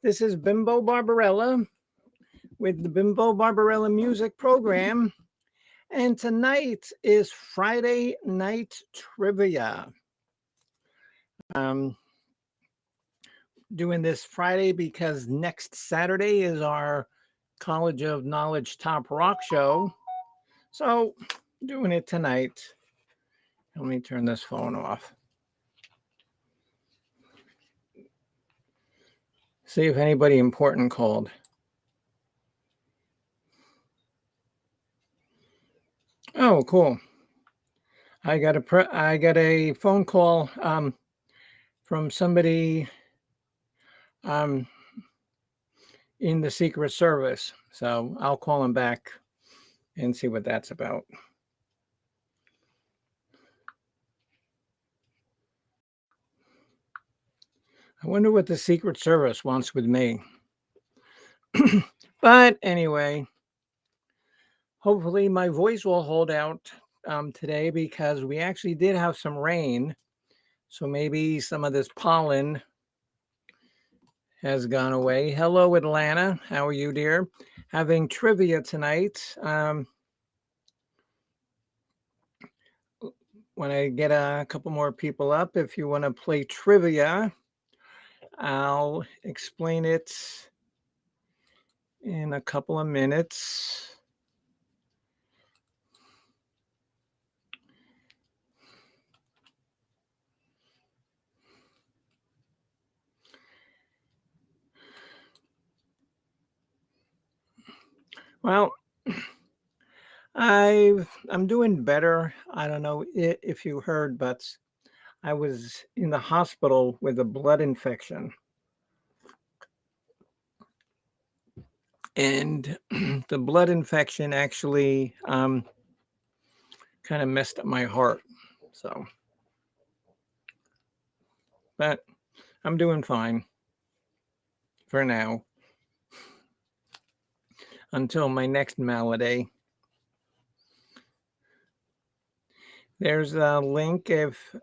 This is Bimbo Barbarella with the Bimbo Barbarella Music Program. And tonight is Friday Night Trivia. Um, doing this Friday because next Saturday is our College of Knowledge Top Rock show. So, doing it tonight. Let me turn this phone off. See if anybody important called. Oh, cool. I got a phone call from somebody um, in the Secret Service. So I'll call him back and see what that's about. I wonder what the Secret Service wants with me. But anyway, hopefully my voice will hold out today because we actually did have some rain. So maybe some of this pollen has gone away. Hello, Atlanta. How are you, dear? Having trivia tonight. When I get a couple more people up, if you want to play trivia, I'll explain it in a couple of minutes. Well, I'm doing better. I don't know if you heard, but I was in the hospital with a blood infection. And the blood infection actually kind of messed up my heart. So, but I'm doing fine for now until my next malady. There's a link if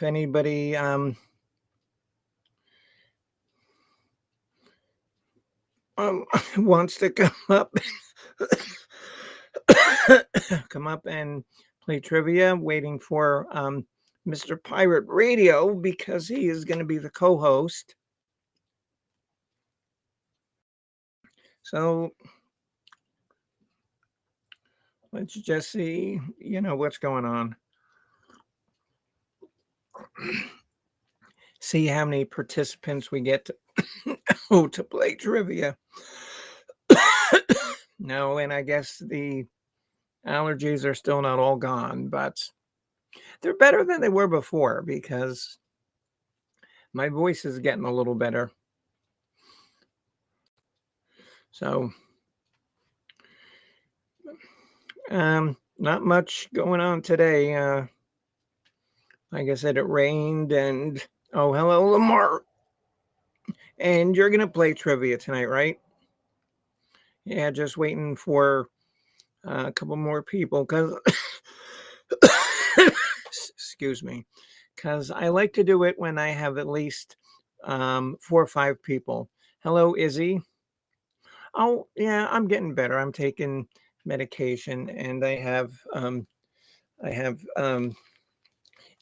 anybody wants to come up come up and play trivia. Waiting for Mr. Pirate Radio because he is going to be the co-host. So let's just see, what's going on. See how many participants we get to play trivia. No, and I guess the allergies are still not all gone, but they're better than they were before because my voice is getting a little better. So, not much going on today. Like I said, it rained and oh, hello, Lamar. And you're gonna play trivia tonight, right? Yeah, just waiting for a couple more people because, excuse me, because I like to do it when I have at least 4 or 5 people. Hello, Izzy. Oh, yeah, I'm getting better. I'm taking medication and I have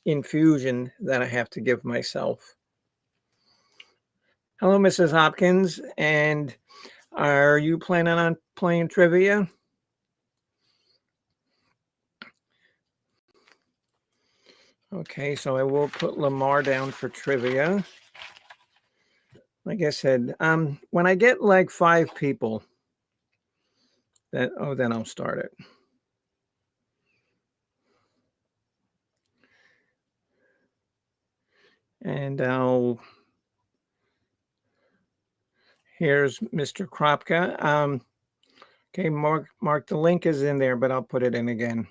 infusion that I have to give myself. Hello, Mrs. Hopkins, and are you planning on playing trivia? Okay, so I will put Lamar down for trivia. Like I said, when I get like 5 people, then I'll start it. And here's Mr. Kropka. Okay, Mark, the link is in there, but I'll put it in again.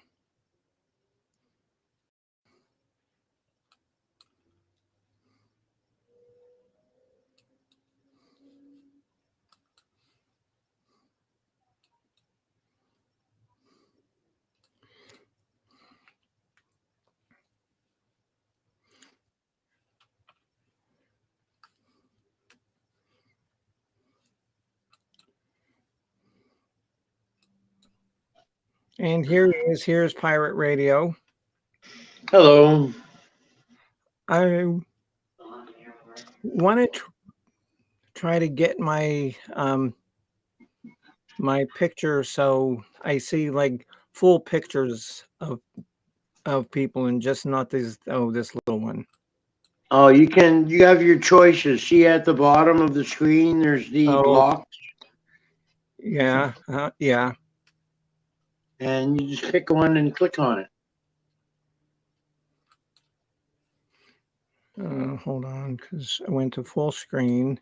And here he is. Here's Pirate Radio. Hello. I want to try to get my picture so I see like full pictures of people and just not this little one. Oh, you have your choices. See at the bottom of the screen, there's the Oh block, yeah, yeah. and you just pick one and click on it. Hold on, because I went to full screen.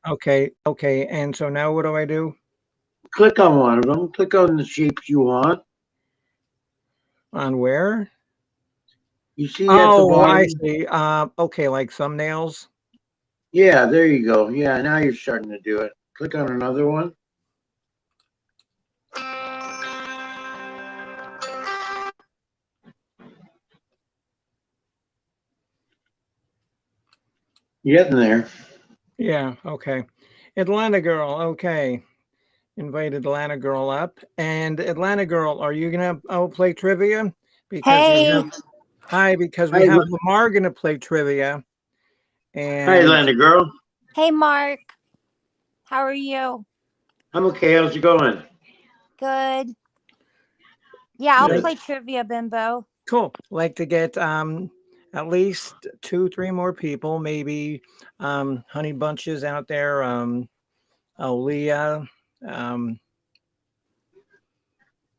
Okay. And so now what do I do? Click on one of them. Click on the shapes you want. On where? You see at the Oh, I bottom? see. Okay, like thumbnails. Yeah, there you go. Yeah, now you're starting to do it. Click on another one. You're getting there. Yeah, okay. Atlanta girl. Okay. Invite Atlanta girl up. And Atlanta girl, are you gonna play trivia? Because we Hey, have hi, because we Hi, have Lamar gonna play trivia. hi, And Atlanta girl. hey, Mark. How are you? I'm okay. How's it going? Good. Yeah, I'll like Good. play trivia, Bimbo. cool. Like to get at least 2, 3 more people, maybe honey bunches out there. Leah, um,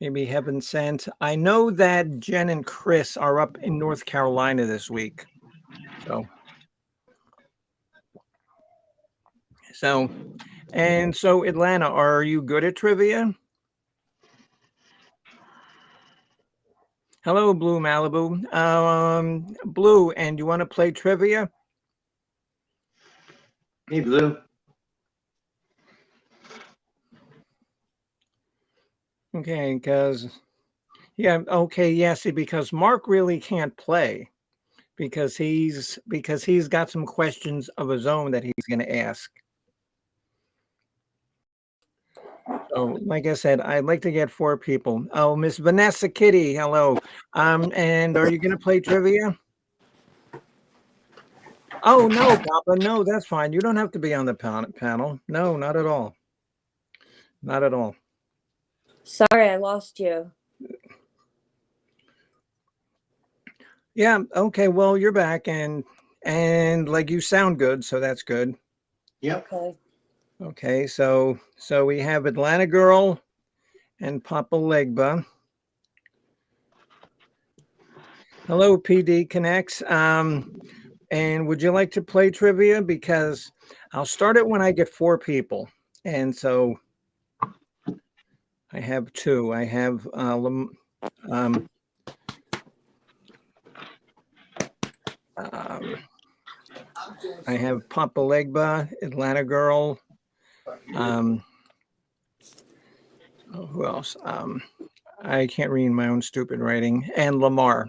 maybe Heaven Sent. I know that Jen and Chris are up in North Carolina this week. So so Atlanta, are you good at trivia? Hello, Blue Malibu. Blue, and you want to play trivia? Hey, Blue. Okay, because yeah, okay, yeah. See, because Mark really can't play because he's got some questions of his own that he's going to ask. So, like I said, I'd like to get 4 people. Oh, Miss Vanessa Kitty, hello. And are you going to play trivia? Oh no, Papa, no, that's fine. You don't have to be on the panel. No, not at all. Not at all. Sorry, I lost you. Yeah, okay, well, you're back and like you sound good, so that's good. Yep. Okay. Okay, so we have Atlanta Girl and Papa Legba. Hello, PD Connects. And would you like to play trivia? Because I'll start it when I get 4 people. And so I have 2. I have I have Papa Legba, Atlanta Girl. Who else? I can't read my own stupid writing. And Lamar.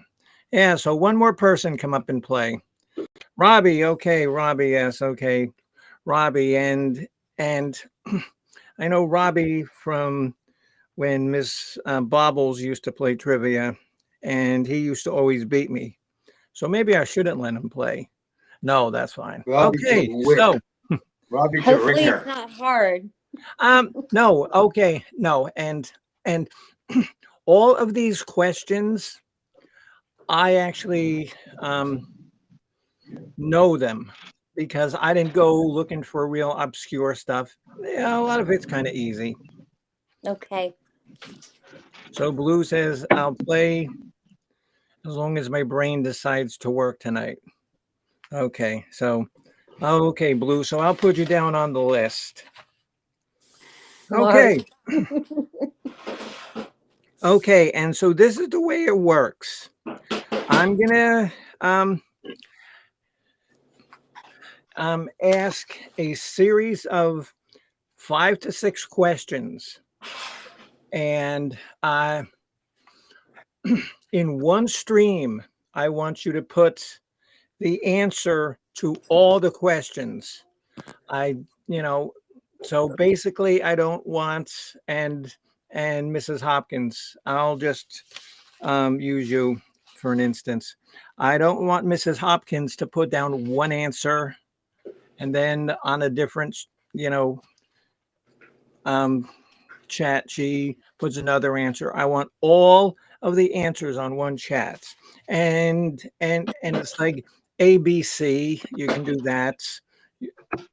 Yeah, so one more person come up and play. Robbie, okay, Robbie, yes, okay. Robbie and I know Robbie from when Miss Bobbles used to play trivia, and he used to always beat me. So maybe I shouldn't let him play. No, that's fine. Robbie's a Okay, whip. so Robbie's a Hopefully, it's ringer. not hard. no, okay, no, and all of these questions, I actually know them because I didn't go looking for real obscure stuff. Yeah, a lot of it's kind of easy. Okay. So Blue says I'll play as long as my brain decides to work tonight. Okay, okay, Blue. So I'll put you down on the list. Mark. Okay. Okay, and so this is the way it works. I'm gonna ask a series of 5 to 6 questions, and in one stream, I want you to put the answer to all the questions. I, you know, so basically, I don't want, and and Mrs. Hopkins. I'll just use you for an instance. I don't want Mrs. Hopkins to put down one answer and then on a different, you know, um, chat, she puts another answer. I want all of the answers on one chat. And it's like ABC, you can do that.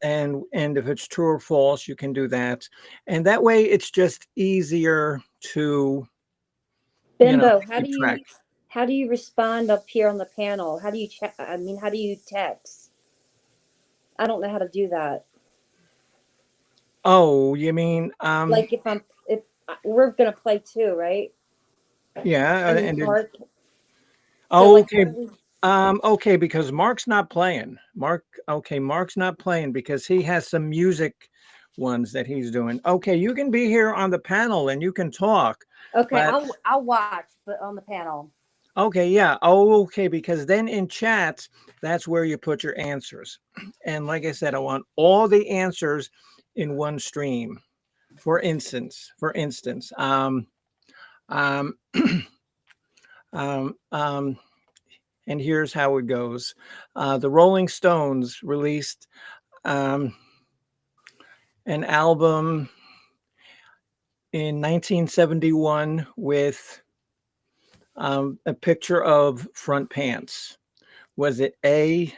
And if it's true or false, you can do that. And that way it's just easier to, you know, Bimbo, keep track. how do you respond up here on the panel? How do you check? I mean, how do you text? I don't know how to do that. Oh, you mean Like if we're gonna play too, right? yeah, I mean, and Mark. So oh, like, how okay. do we? Okay, because Mark's not playing. Mark's not playing because he has some music ones that he's doing. Okay, you can be here on the panel and you can talk, Okay, but I'll watch, but on the panel. okay, yeah. Oh, okay, because then in chats, that's where you put your answers. And like I said, I want all the answers in one stream. For instance, um, um, um, and here's how it goes. The Rolling Stones released um, an album in 1971 with a picture of front pants. Was it A,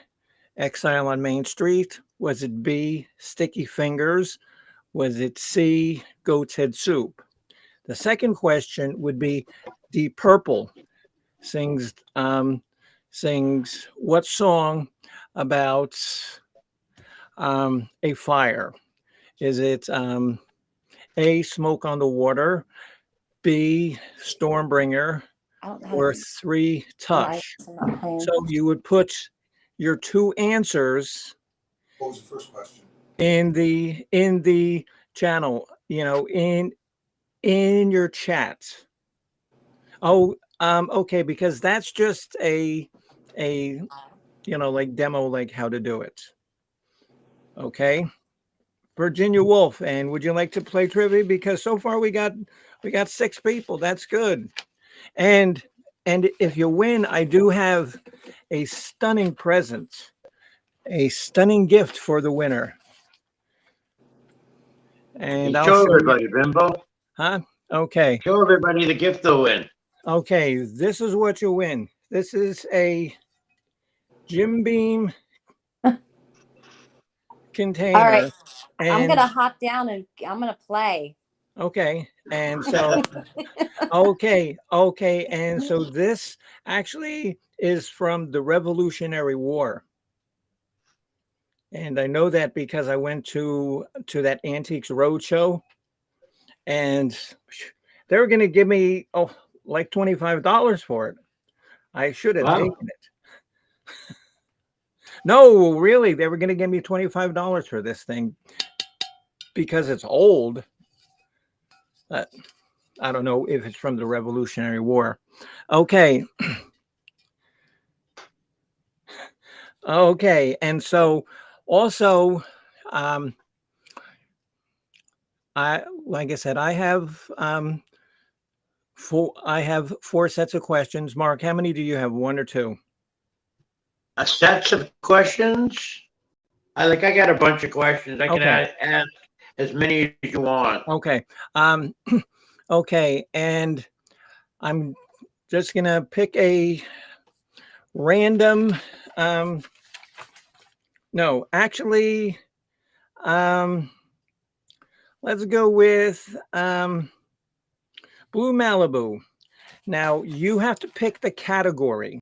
Exile on Main Street? Was it B, Sticky Fingers? Was it C, Goat's Head Soup? The second question would be Deep Purple sings sings what song about a fire? Is it A, Smoke on the Water, B, Stormbringer, I don't know how or to. 3, Yeah, Touch? I'm not playing. So you would put your two answers What was the first question? in the channel, you know, in your chat. Oh, okay, because that's just a you know, like demo, like how to do it. Okay. Virginia Wolf, and would you like to play trivia? Because so far we got 6 people. That's good. And if you win, I do have a stunning present, a stunning gift for the winner. You And I'll show show you. everybody, Bimbo. Huh? Okay. Show everybody the gift they'll win. Okay. This is what you win. This is a Jim Beam All container. right, I'm And gonna hop down and I'm gonna play. okay. And so okay. And so this actually is from the Revolutionary War. And I know that because I went to that Antiques Roadshow, and they were going to give me like $25 for it. I should have Wow. taken it. No, really, they were going to give me $25 for this thing because it's old. But I don't know if it's from the Revolutionary War. Okay. Okay, and so also, I like I said, I have 4 sets of questions. Mark, how many do you have? 1 or 2? A sets of questions. I got a bunch of questions. I can Okay. ask as many as you want. Okay. Okay, and I'm just gonna pick a random. No, actually, let's go with Blue Malibu. Now you have to pick the category,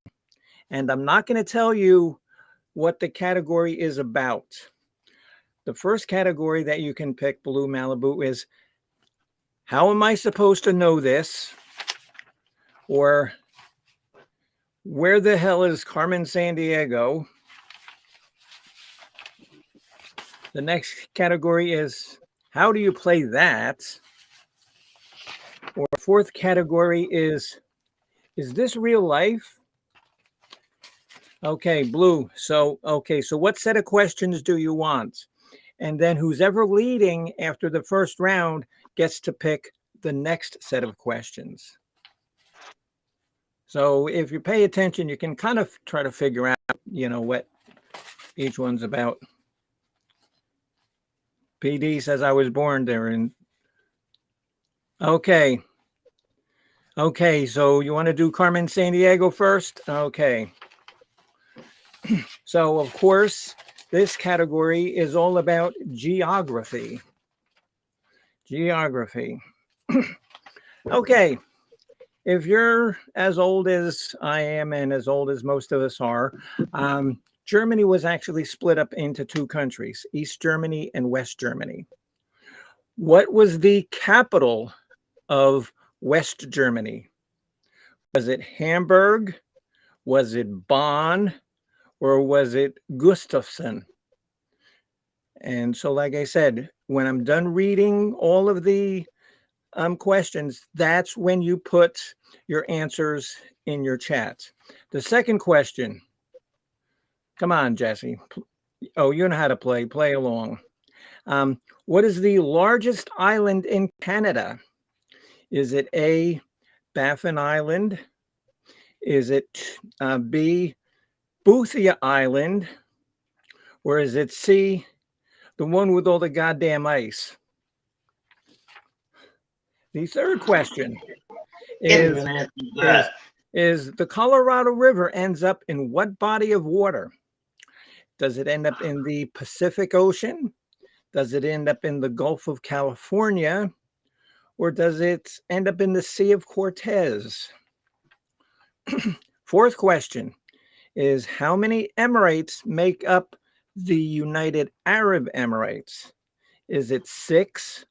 and I'm not going to tell you what the category is about. The first category that you can pick, Blue Malibu, is how am I supposed to know this? Or where the hell is Carmen Sandiego? The next category is how do you play that? Or fourth category is this real life? Okay, Blue. So what set of questions do you want? And then who's ever leading after the first round gets to pick the next set of questions. So if you pay attention, you can kind of try to figure out, what each one's about. PD says I was born there. And okay. Okay, so you want to do Carmen Sandiego first? Okay. So, of course, this category is all about geography. Geography. Okay. If you're as old as I am and as old as most of us are, Germany was actually split up into two countries, East Germany and West Germany. What was the capital of West Germany? Was it Hamburg? Was it Bonn? Or was it Gustafsson? And so, like I said, when I'm done reading all of the questions, that's when you put your answers in your chat. The second question, come on, Jesse. Oh, you know how to play along. What is the largest island in Canada? Is it A, Baffin Island? Is it B, Boothia Island? Or is it C, the one with all the goddamn ice? The third question is the Colorado River ends up in what body of water? Does it end up in the Pacific Ocean? Does it end up in the Gulf of California? Or does it end up in the Sea of Cortez? Fourth question is how many Emirates make up the United Arab Emirates? Is it 6,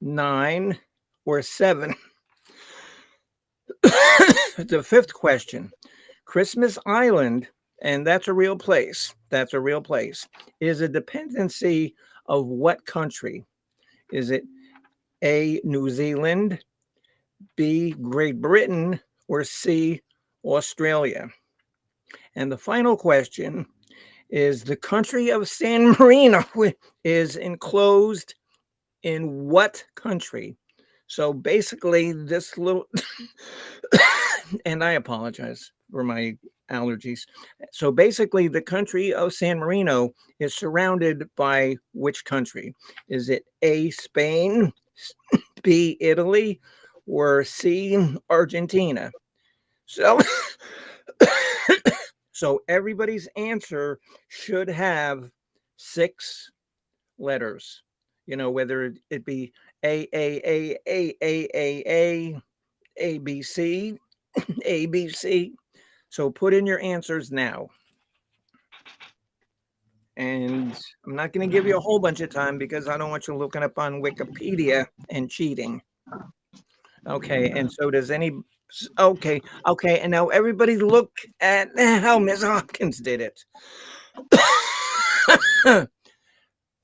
9, or 7? The fifth question, Christmas Island, and that's a real place. That's a real place. Is a dependency of what country? Is it A, New Zealand, B, Great Britain, or C, Australia? And the final question is the country of San Marino is enclosed in what country? So basically this little, and I apologize for my allergies. So basically the country of San Marino is surrounded by which country? Is it A, Spain, B, Italy, or C, Argentina? So, so everybody's answer should have 6 letters, whether it be A, A, B, C, A, B, C. So put in your answers now. And I'm not going to give you a whole bunch of time because I don't want you looking up on Wikipedia and cheating. Okay, and so does any... Okay, and now everybody look at how Miss Hopkins did it.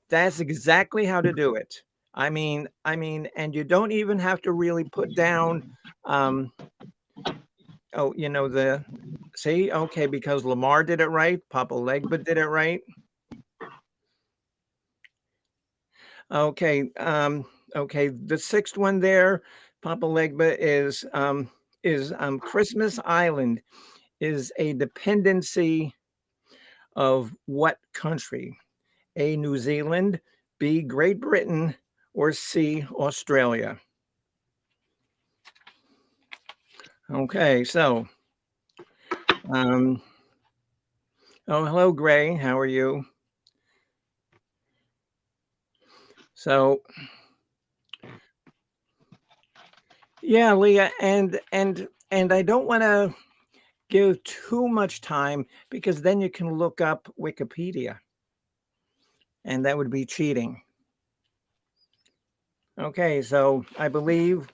That's exactly how to do it. I mean, and you don't even have to really put down, see, okay, because Lamar did it right, Papa Legba did it right. Okay, okay, the sixth one there, Papa Legba, is Christmas Island is a dependency of what country? A, New Zealand, B, Great Britain, or C, Australia? Okay, so, oh, hello, Gray. How are you? So, yeah, Leah, and I don't want to give too much time because then you can look up Wikipedia, and that would be cheating. Okay, so I believe,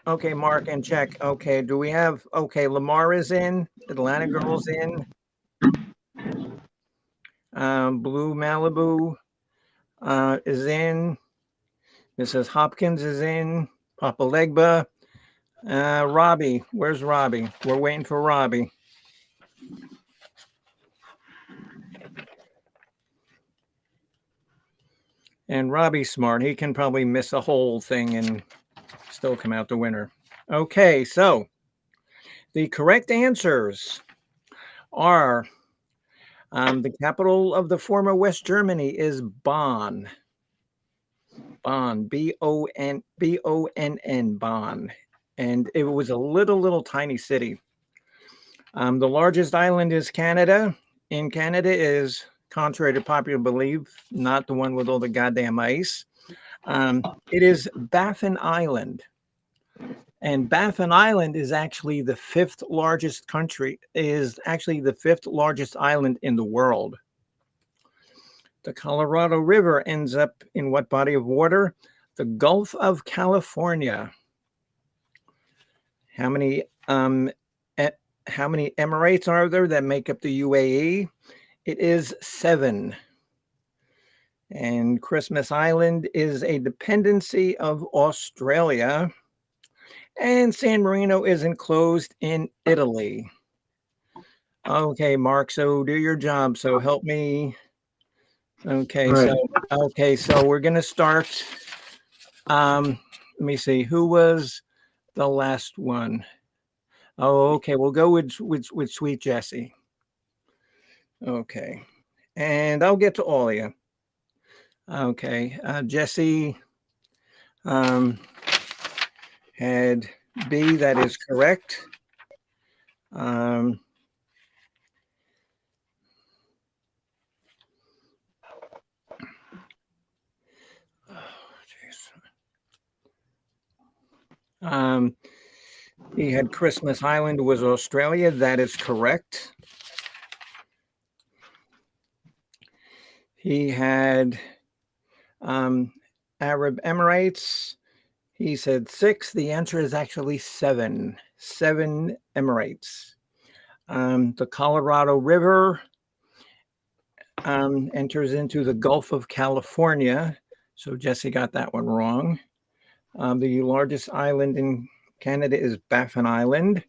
okay, Mark and check. Okay, do we have, okay, Lamar is in, Atlanta Girl's in, Blue Malibu is in, Mrs. Hopkins is in, Papa Legba, Robbie, where's Robbie? We're waiting for Robbie. And Robbie's smart. He can probably miss a whole thing and still come out the winner. Okay, so the correct answers are the capital of the former West Germany is Bonn. Bonn, Bonn, Bonn. And it was a little tiny city. The largest island is Canada. In Canada is, contrary to popular belief, not the one with all the goddamn ice. It is Baffin Island. And Baffin Island is actually the fifth largest island in the world. The Colorado River ends up in what body of water? The Gulf of California. How many Emirates are there that make up the UAE? It is 7. And Christmas Island is a dependency of Australia. And San Marino is enclosed in Italy. Okay, Mark, so do your job. So help me. Okay, Right. so we're gonna start. Let me see, who was the last one? Oh, okay, we'll go with Sweet Jessie. Okay, and I'll get to all of you. Okay, Jessie had B, that is correct. He had Christmas Island was Australia. That is correct. He had Arab Emirates. He said 6. The answer is actually 7. 7 Emirates. The Colorado River enters into the Gulf of California. So Jesse got that one wrong. The largest island in Canada is Baffin Island.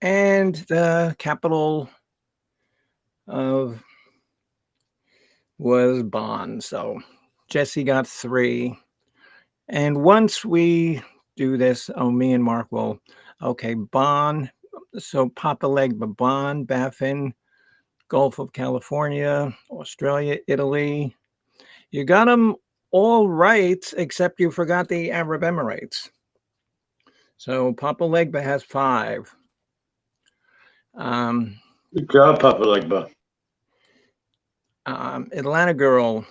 And the capital of was Bonn. So Jesse got 3. And once we do this, me and Mark will, okay, Bonn. So Papa Legba, Bonn, Baffin, Gulf of California, Australia, Italy. You got them all right, except you forgot the Arab Emirates. So Papa Legba has 5. Good job, Papa Legba. Atlanta Girl,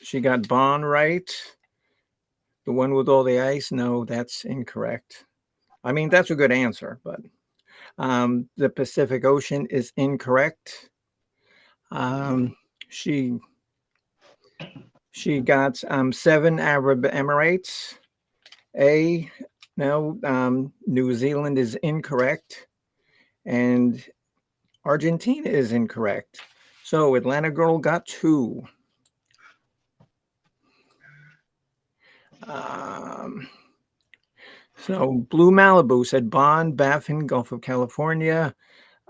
she got Bonn right. The one with all the ice? No, that's incorrect. I mean, that's a good answer, but the Pacific Ocean is incorrect. She got 7 Arab Emirates. No, New Zealand is incorrect. And Argentina is incorrect. So Atlanta Girl got 2. So Blue Malibu said Bonn, Baffin, Gulf of California.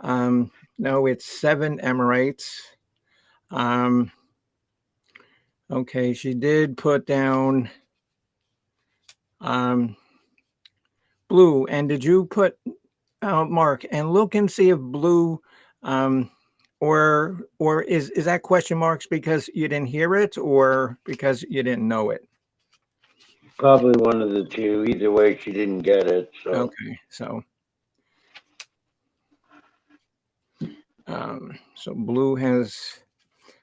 No, it's 7 Emirates. Okay, she did put down Blue. And did you put Mark and look and see if Blue or is that question marks because you didn't hear it or because you didn't know it? Probably one of the two. Either way, she didn't get it. So okay, so Blue has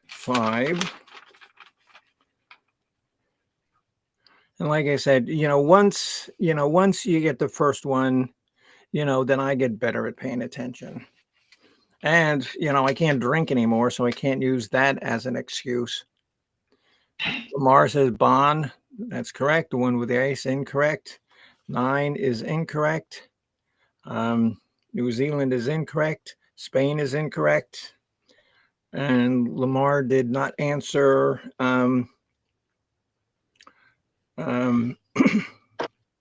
5. And like I said, once you get the first one, then I get better at paying attention. And, I can't drink anymore, so I can't use that as an excuse. Lamar says Bonn. That's correct. The one with the ice, incorrect. 9 is incorrect. New Zealand is incorrect. Spain is incorrect. And Lamar did not answer the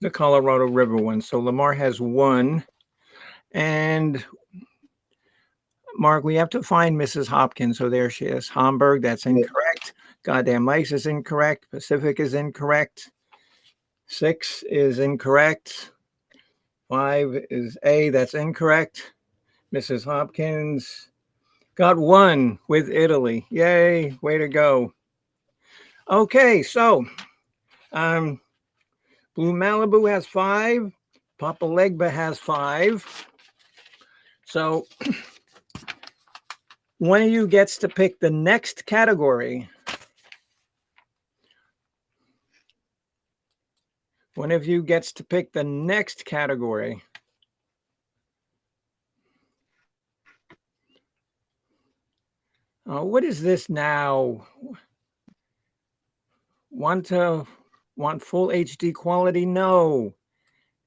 Colorado River one. So Lamar has 1. And Mark, we have to find Mrs. Hopkins. So there she is. Hamburg, that's incorrect. Goddamn ice is incorrect. Pacific is incorrect. 6 is incorrect. 5 is A. That's incorrect. Mrs. Hopkins got 1 with Italy. Yay, way to go. Okay, so Blue Malibu has 5. Papa Legba has 5. So one of you gets to pick the next category. One of you gets to pick the next category. What is this now? Want full HD quality? No.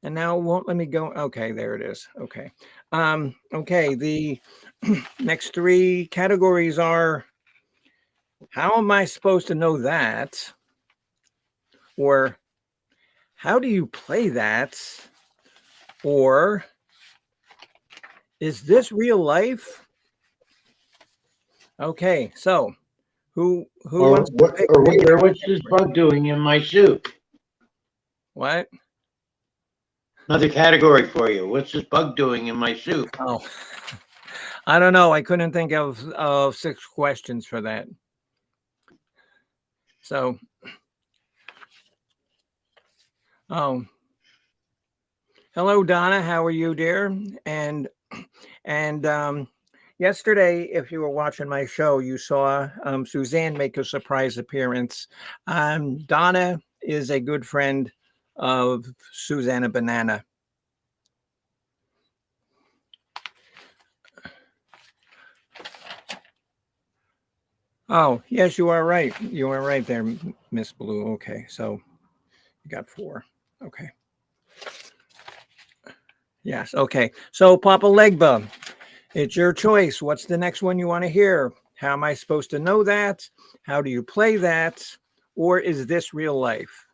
And now it won't let me go. Okay, there it is. Okay. Okay, the next 3 categories are, how am I supposed to know that? Or how do you play that? Or is this real life? Okay, so who Or wants to what? pick Or the what's this bug doing in my soup? what? Another category for you. What's this bug doing in my soup? Oh, I don't know. I couldn't think of 6 questions for that. So, oh, hello, Donna. How are you, dear? And yesterday, if you were watching my show, you saw Suzanne make a surprise appearance. Donna is a good friend of Susanna Banana. Oh, yes, you are right. You are right there, Miss Blue. Okay, so you got 4. Okay. Yes, okay. So Papa Legba, it's your choice. What's the next one you want to hear? How am I supposed to know that? How do you play that? Or is this real life?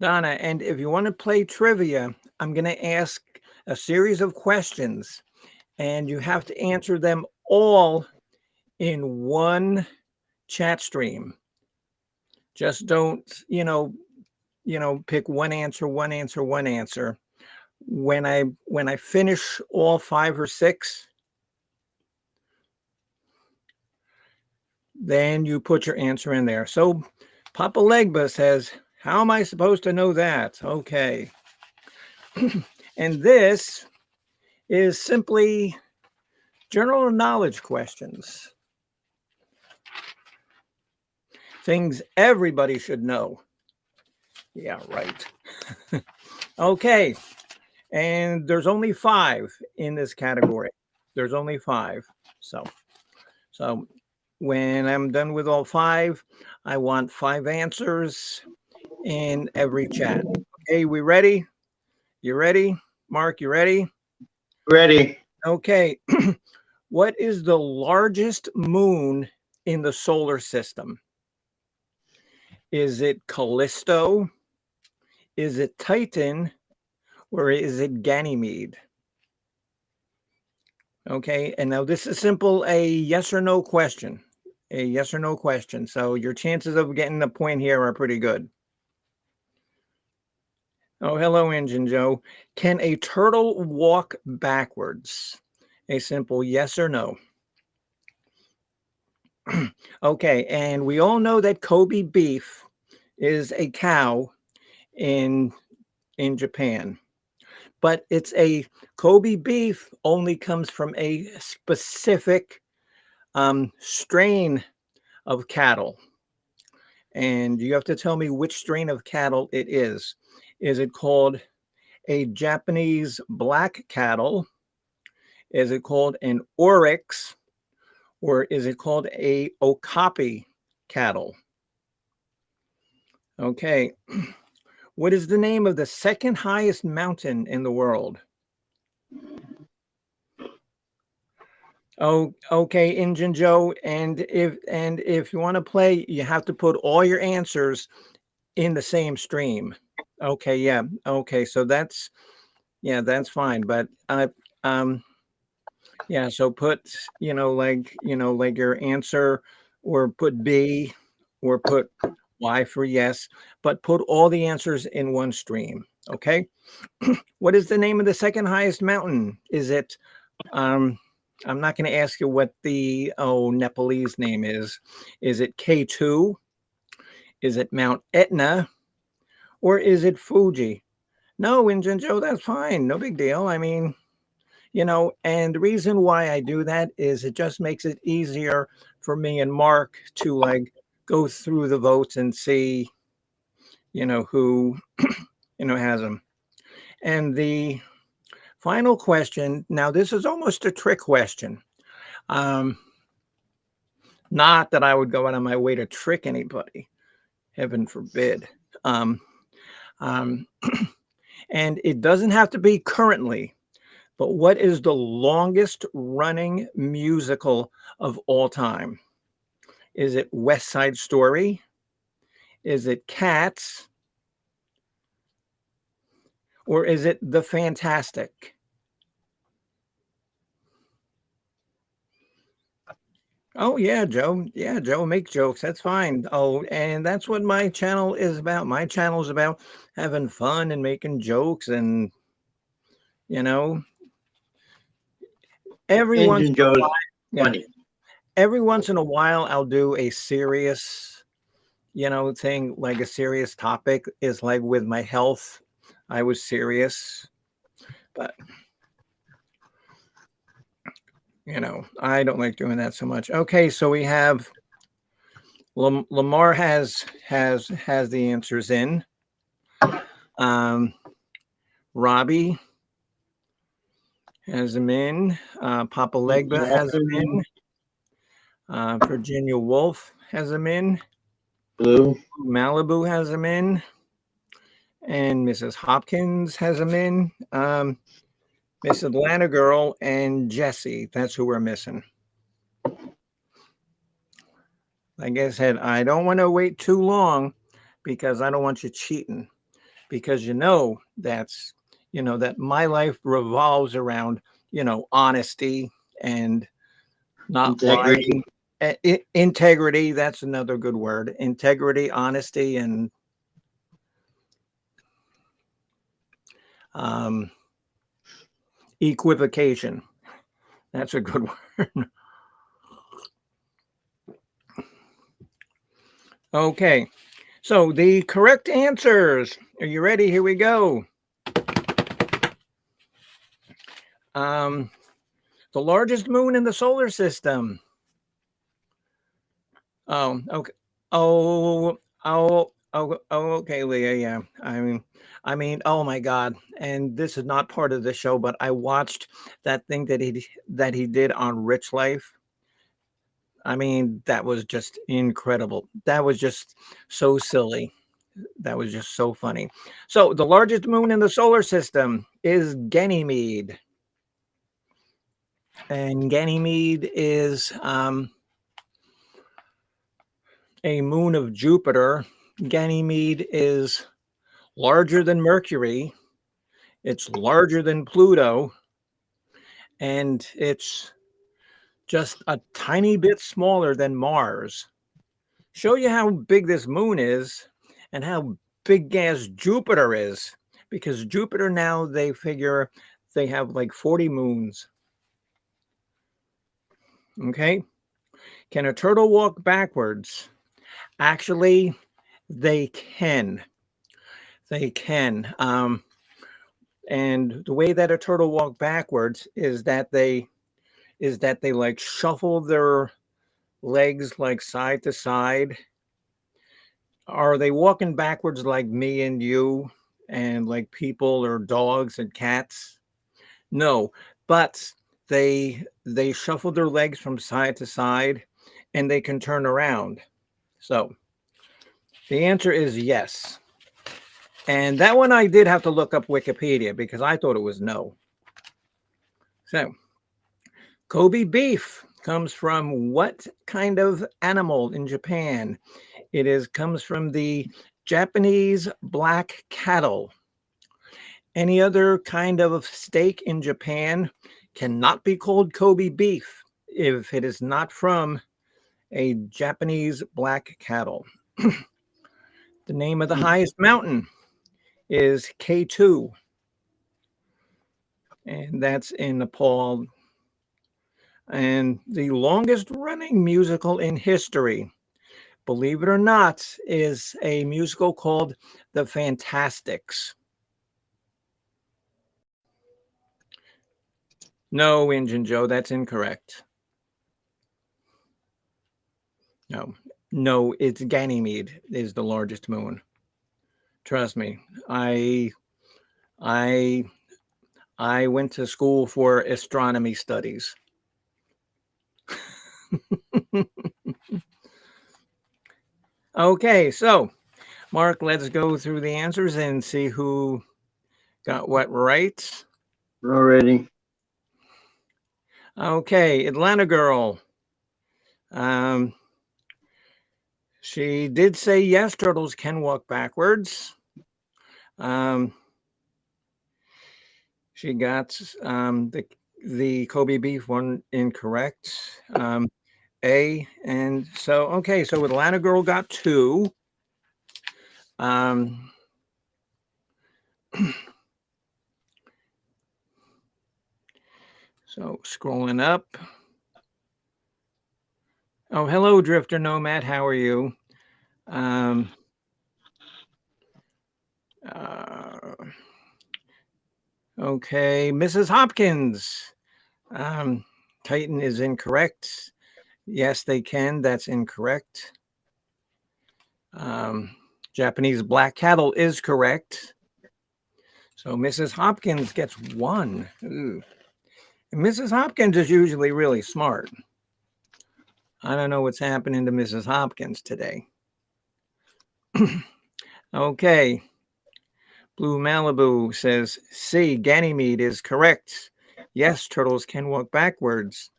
Donna, and if you want to play trivia, I'm going to ask a series of questions, and you have to answer them all in one chat stream. Just don't, pick one answer. When I finish all 5 or 6, then you put your answer in there. So Papa Legba says, how am I supposed to know that? Okay. And this is simply general knowledge questions. Things everybody should know. Yeah, right. Okay. And there's only 5 in this category. There's only 5. So when I'm done with all 5, I want 5 answers in every chat. Okay, we ready? You ready? Mark, you ready? Ready. Okay. What is the largest moon in the solar system? Is it Callisto? Is it Titan? Or is it Ganymede? Okay, and now this is simple, a yes or no question. A yes or no question. So your chances of getting the point here are pretty good. Oh, hello, Engine Joe. Can a turtle walk backwards? A simple yes or no. Okay, and we all know that Kobe beef is a cow in Japan, but it's a Kobe beef only comes from a specific strain of cattle, and you have to tell me which strain of cattle it is. Is it called a Japanese black cattle? Is it called an oryx? Or is it called a okapi cattle? Okay. What is the name of the second highest mountain in the world? Oh, okay, Injun Joe. And if you want to play, you have to put all your answers in the same stream. Okay, yeah. Okay, so that's fine. But yeah, so put, like your answer, or put B or put Y for yes, but put all the answers in one stream. Okay. What is the name of the second highest mountain? Is it, I'm not going to ask you what the Nepalese name is. Is it K2? Is it Mount Etna? Or is it Fuji? No, Injun Joe, that's fine. No big deal. I mean, and the reason why I do that is it just makes it easier for me and Mark to like go through the votes and see, who, has them. And the final question, now this is almost a trick question. Not that I would go out of my way to trick anybody, heaven forbid. And it doesn't have to be currently, but what is the longest running musical of all time? Is it West Side Story? Is it Cats? Or is it The Fantastic? Oh, yeah, Joe. Yeah, Joe, make jokes. That's fine. Oh, and that's what my channel is about. My channel is about having fun and making jokes and, every once Injun in a Joe's while, yeah, funny. every once in a while I'll do a serious, thing, like a serious topic is like with my health. I was serious, but I don't like doing that so much. Okay, so we have Lamar has the answers in. Robbie has them in. Papa Legba has them in. Virginia Wolf has them in. Blue. Malibu has them in. And Mrs. Hopkins has them in. Miss Atlanta Girl and Jesse. That's who we're missing. Like I said, I don't want to wait too long because I don't want you cheating. Because that's that my life revolves around honesty and not Integrity. lying. Integrity, that's another good word. Integrity, honesty, and equivocation. That's a good word. Okay, so the correct answers. Are you ready? Here we go. The largest moon in the solar system. Oh, okay. Okay, Leah. Yeah. I mean, oh my God. And this is not part of the show, but I watched that thing that he did on Rich Life. I mean, that was just incredible. That was just so silly. That was just so funny. So the largest moon in the solar system is Ganymede. And Ganymede is a moon of Jupiter. Ganymede is larger than Mercury. It's larger than Pluto. And it's just a tiny bit smaller than Mars. Show you how big this moon is and how big gas Jupiter is. Because Jupiter now, they figure they have like 40 moons. Okay. Can a turtle walk backwards? Actually, they can. They can. And the way that a turtle walk backwards is that they like shuffle their legs like side to side. Are they walking backwards like me and you and like people or dogs and cats? No, but they shuffle their legs from side to side and they can turn around. So the answer is yes. And that one I did have to look up Wikipedia because I thought it was no. So Kobe beef comes from what kind of animal in Japan? It comes from the Japanese black cattle. Any other kind of steak in Japan cannot be called Kobe beef if it is not from a Japanese black cattle. The name of the highest mountain is K2, and that's in Nepal. And the longest running musical in history, believe it or not, is a musical called The Fantastics. No, Injun Joe, that's incorrect. No, it's Ganymede is the largest moon. Trust me, I went to school for astronomy studies. Okay, so Mark, let's go through the answers and see who got what right. Already. Okay, Atlanta girl. She did say yes, turtles can walk backwards. She got the Kobe beef one incorrect. A, and so okay, so Atlanta girl got 2. So scrolling up. Oh, hello, Drifter Nomad. How are you? Okay, Mrs. Hopkins. Titan is incorrect. Yes, they can. That's incorrect. Japanese black cattle is correct. So Mrs. Hopkins gets 1. Ooh. And Mrs. Hopkins is usually really smart. I don't know what's happening to Mrs. Hopkins today. Okay. Blue Malibu says C, Ganymede is correct. Yes, turtles can walk backwards.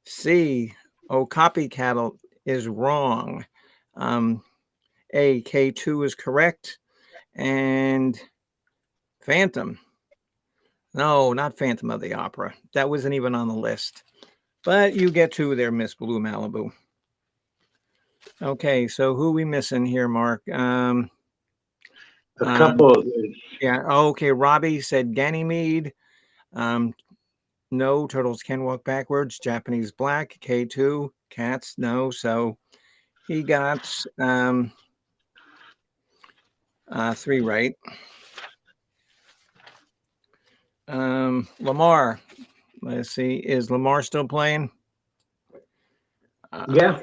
C, Okapi cattle is wrong. A, K2 is correct. And Phantom. No, not Phantom of the Opera. That wasn't even on the list. But you get 2 there, Miss Blue Malibu. Okay, so who we missing here, Mark? A couple. Yeah. Okay. Robbie said Ganymede. No, turtles can walk backwards. Japanese black. K2. Cats. No. So he got 3 right. Lamar. Let's see. Is Lamar still playing? Yeah.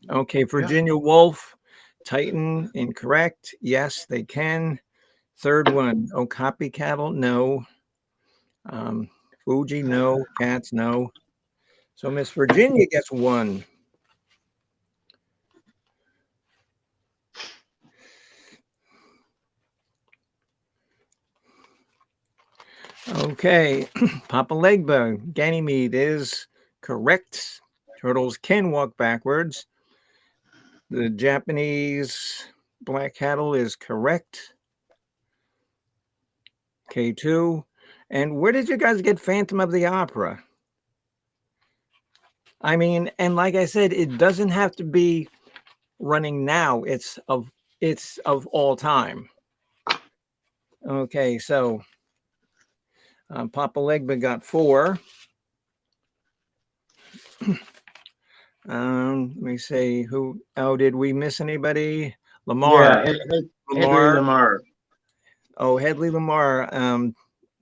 Okay. Virginia Wolf. Titan. Incorrect. Yes, they can. Third one. Okapi cattle. No. Fuji. No. Cats. No. So Miss Virginia gets 1. Okay, Papa Legba, Ganymede is correct. Turtles can walk backwards. The Japanese black cattle is correct. K2. And where did you guys get Phantom of the Opera? I mean, and like I said, it doesn't have to be running now. It's of all time. Okay, so Papa Legba got 4. Let me say who. Oh, did we miss anybody? Lamar. Yeah, Lamar. Lamar. Oh, Headley Lamar.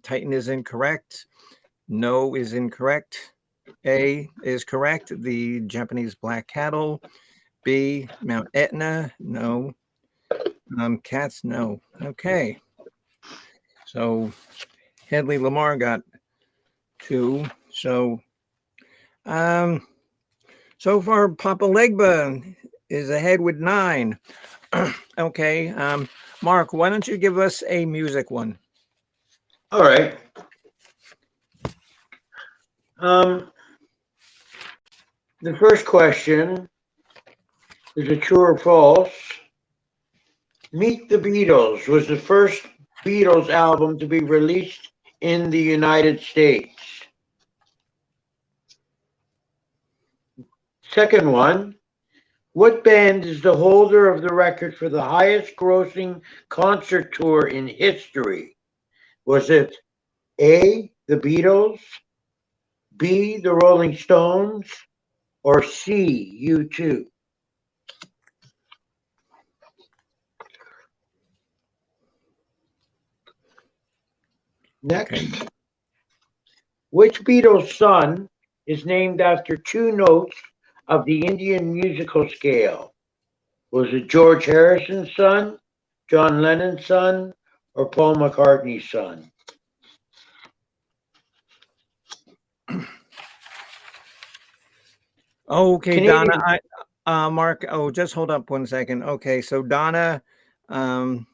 Titan is incorrect. No is incorrect. A is correct. The Japanese black cattle. B, Mount Etna. No. Cats. No. Okay. So Headley Lamar got 2. So so far Papa Legba is ahead with 9. Okay. Mark, why don't you give us a music one? All right. The first question is a true or false. Meet the Beatles was the first Beatles album to be released in the United States. Second one, What band is the holder of the record for the highest grossing concert tour in history? Was it A, the Beatles, B, the Rolling Stones, or C, U2? Next, Okay. which Beatles son is named after two notes of the Indian musical scale? Was it George Harrison's son, John Lennon's son, or Paul McCartney's son? Okay, Donna. Canadian. Mark. Oh, just hold up one second. Okay, so Donna, um,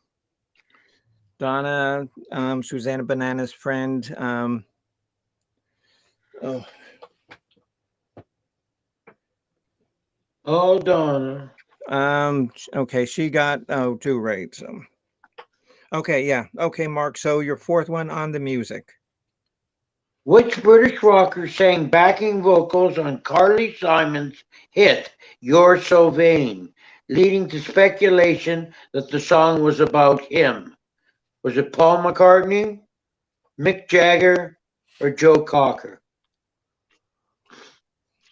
Susanna Banana's friend. Oh, Oh, Donna. okay, she got two right. So, okay, yeah. Okay, Mark. So your fourth one on the music. Which British rocker sang backing vocals on Carly Simon's hit You're So Vain, leading to speculation that the song was about him? Was it Paul McCartney, Mick Jagger, or Joe Cocker?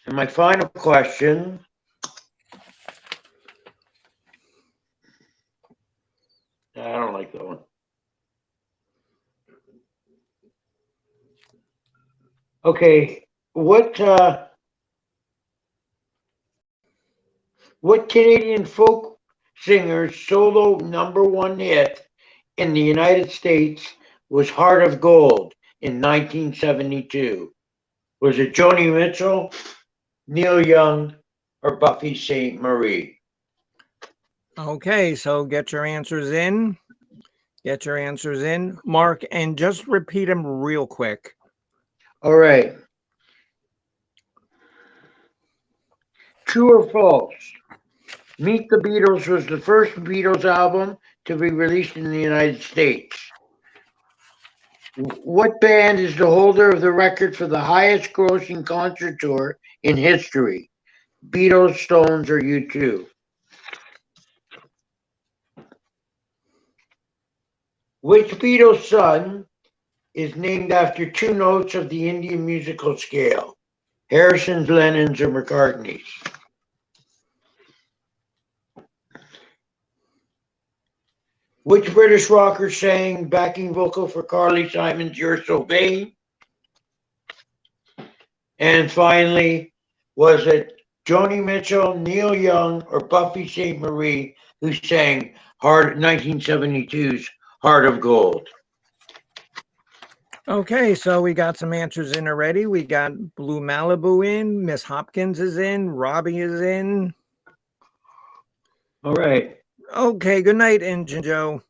And my final question, I don't like that one. Okay, what Canadian folk singer's solo #1 hit in the United States was Heart of Gold in 1972? Was it Joni Mitchell, Neil Young, or Buffy St. Marie? Okay, so get your answers in. Get your answers in, Mark, and just repeat them real quick. All right. True or false? Meet the Beatles was the first Beatles album to be released in the United States. What band is the holder of the record for the highest grossing concert tour in history? Beatles, Stones, or U2? Which Beatles son is named after two notes of the Indian musical scale? Harrison's, Lennon's, or McCartney's? Which British rocker sang backing vocal for Carly Simon's You're So Vain? And finally, was it Joni Mitchell, Neil Young, or Buffy St. Marie who sang 1972's Heart of Gold? Okay, so we got some answers in already. We got Blue Malibu in, Miss Hopkins is in, Robbie is in. All right. Okay, good night, Engine Joe.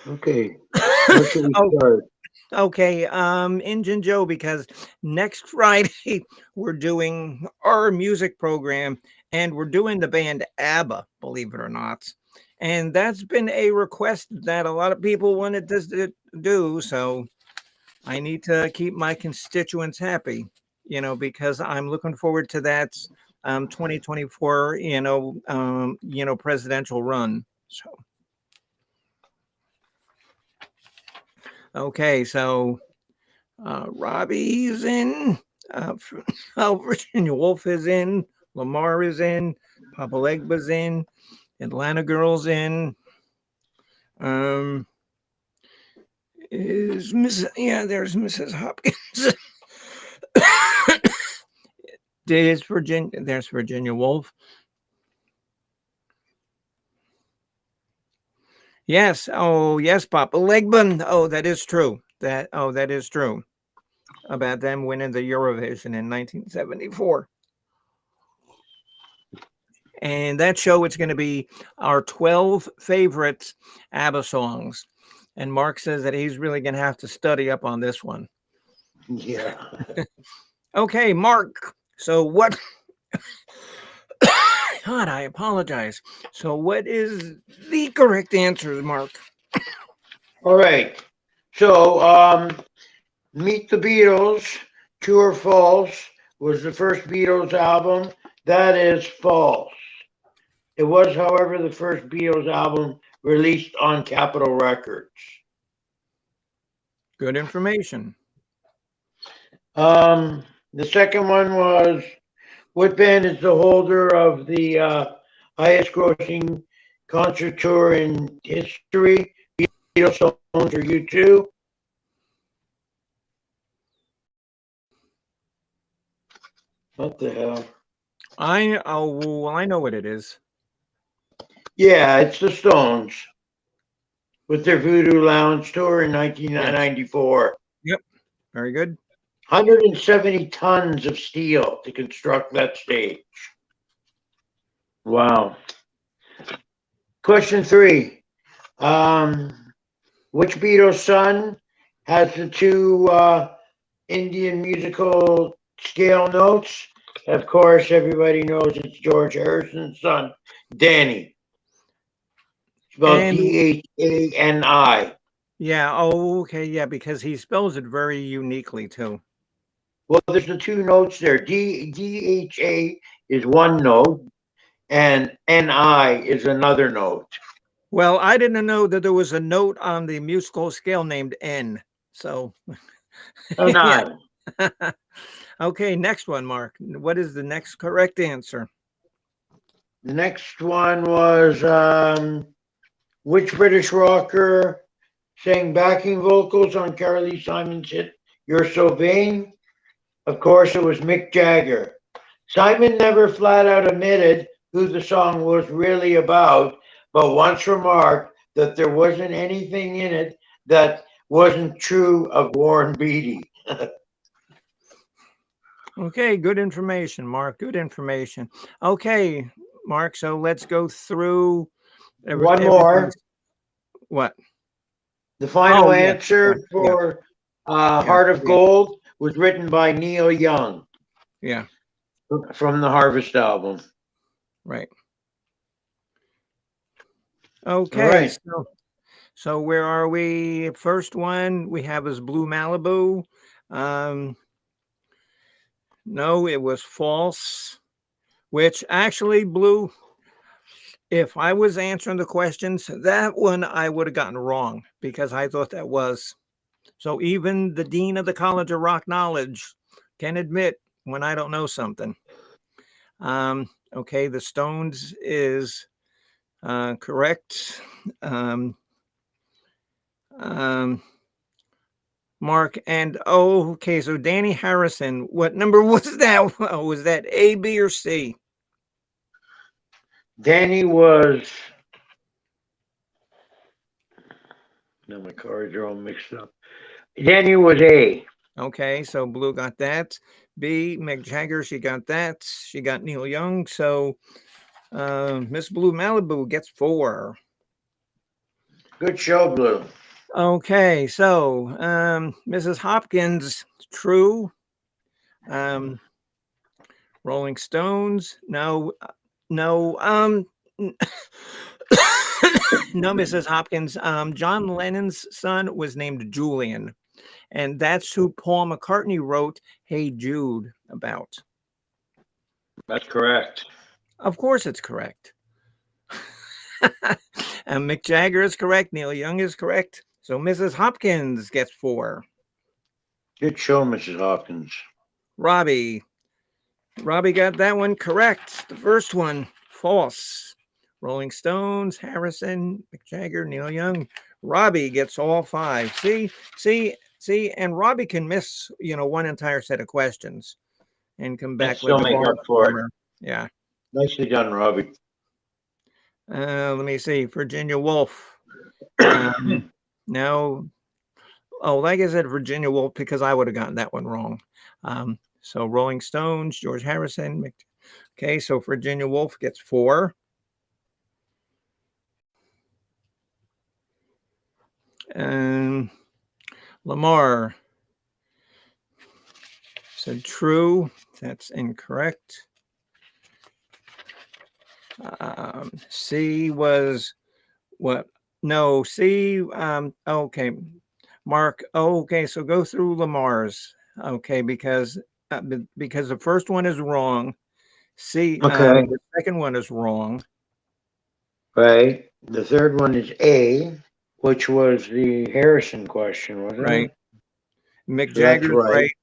Okay. Where should we start? Okay, Engine Joe, because next Friday we're doing our music program and we're doing the band ABBA, believe it or not. And that's been a request that a lot of people wanted to do. So I need to keep my constituents happy, because I'm looking forward to that 2024, presidential run. So okay, so Robbie's in, Virginia Woolf is in, Lamar is in, Papa Legba's in, Atlanta Girl's in. Is Mrs. Yeah, there's Mrs. Hopkins. There's Virginia Woolf. Yes. Oh, yes, Papa Legba. Oh, that is true. That is true about them winning the Eurovision in 1974. And that show, it's going to be our 12 favorite ABBA songs. And Mark says that he's really going to have to study up on this one. Yeah. Okay, Mark. So what? God, I apologize. So what is the correct answer, Mark? All right. So, Meet the Beatles True or false was the first Beatles album. That is false. It was, however, the first Beatles album released on Capitol Records. Good information. The second one was, what band is the holder of the highest grossing concert tour in history? Beatles, Stones, or U2? What the hell? Well, I know what it is. Yeah, it's the Stones with their Voodoo Lounge tour in 1994. Yep. Very good. 170 tons of steel to construct that stage. Wow. Question 3. Which Beatles son has the two Indian musical scale notes? Of course, everybody knows it's George Harrison's son, Danny. Spelled And Dhani. yeah, oh, okay, yeah, because he spells it very uniquely too. Well, there's the two notes there. DHA is one note, and NI is another note. Well, I didn't know that there was a note on the musical scale named N. So, Oh, yeah. no. Okay, next one, Mark. What is the next correct answer? The next one was which British rocker sang backing vocals on Carly Simon's hit You're So Vain? Of course, it was Mick Jagger. Simon never flat out admitted who the song was really about, but once remarked that there wasn't anything in it that wasn't true of Warren Beatty. Okay, good information, Mark. Good information. Okay, Mark, so let's go through One more. What? The final Oh, yeah, answer yeah, for yeah, Heart of yeah. Gold was written by Neil Young Yeah, from the Harvest album. right. All Okay, right. so where are we? First one we have is Blue Malibu. No, it was false, which actually, Blue, if I was answering the questions, that one I would have gotten wrong because I thought that was. So even the dean of the College of Rock Knowledge can admit when I don't know something. Okay, the Stones is correct. Mark, and okay, so Danny Harrison, what number was that? Was that A, B, or C? Danny was. Now my cards are all mixed up. Danny was A. Okay, so Blue got that. B, Mick Jagger, she got that. She got Neil Young. So Miss Blue Malibu gets 4. Good show, Blue. Okay, so Mrs. Hopkins, true. Rolling Stones, no, no, no, Mrs. Hopkins. John Lennon's son was named Julian, and that's who Paul McCartney wrote "Hey Jude" about. That's correct. Of course, it's correct. And Mick Jagger is correct. Neil Young is correct. So Mrs. Hopkins gets 4. Good show, Mrs. Hopkins. Robbie got that one correct. The first one, false. Rolling Stones, Harrison, Mick Jagger, Neil Young. Robbie gets all 5. See, and Robbie can miss, one entire set of questions and come back with still a make bar up for it. warmer. Yeah. Nicely done, Robbie. Let me see. Virginia Woolf. No. Oh, like I said, Virginia Woolf, because I would have gotten that one wrong. So Rolling Stones, George Harrison. Okay, so Virginia Woolf gets 4. Lamar said true. That's incorrect. C was what? No, C. Okay. Mark. Okay, so go through Lamar's. Okay, because the first one is wrong. C, Okay. the second one is wrong. Right. The third one is A, which was the Harrison question, wasn't Right. it? Mick So that's Jagger's right. right,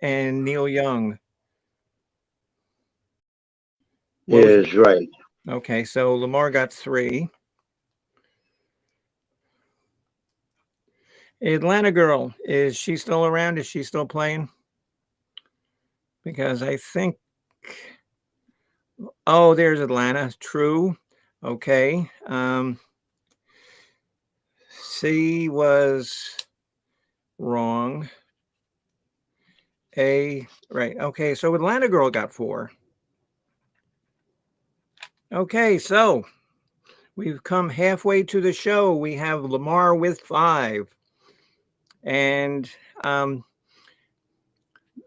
and Neil Young. It What was is right. okay? So Lamar got 3. Atlanta Girl, is she still around? Is she still playing? Because I think. Oh, there's Atlanta. True. Okay. C was wrong. A, right. Okay, so Atlanta Girl got 4. Okay, so we've come halfway to the show. We have Lamar with 5. And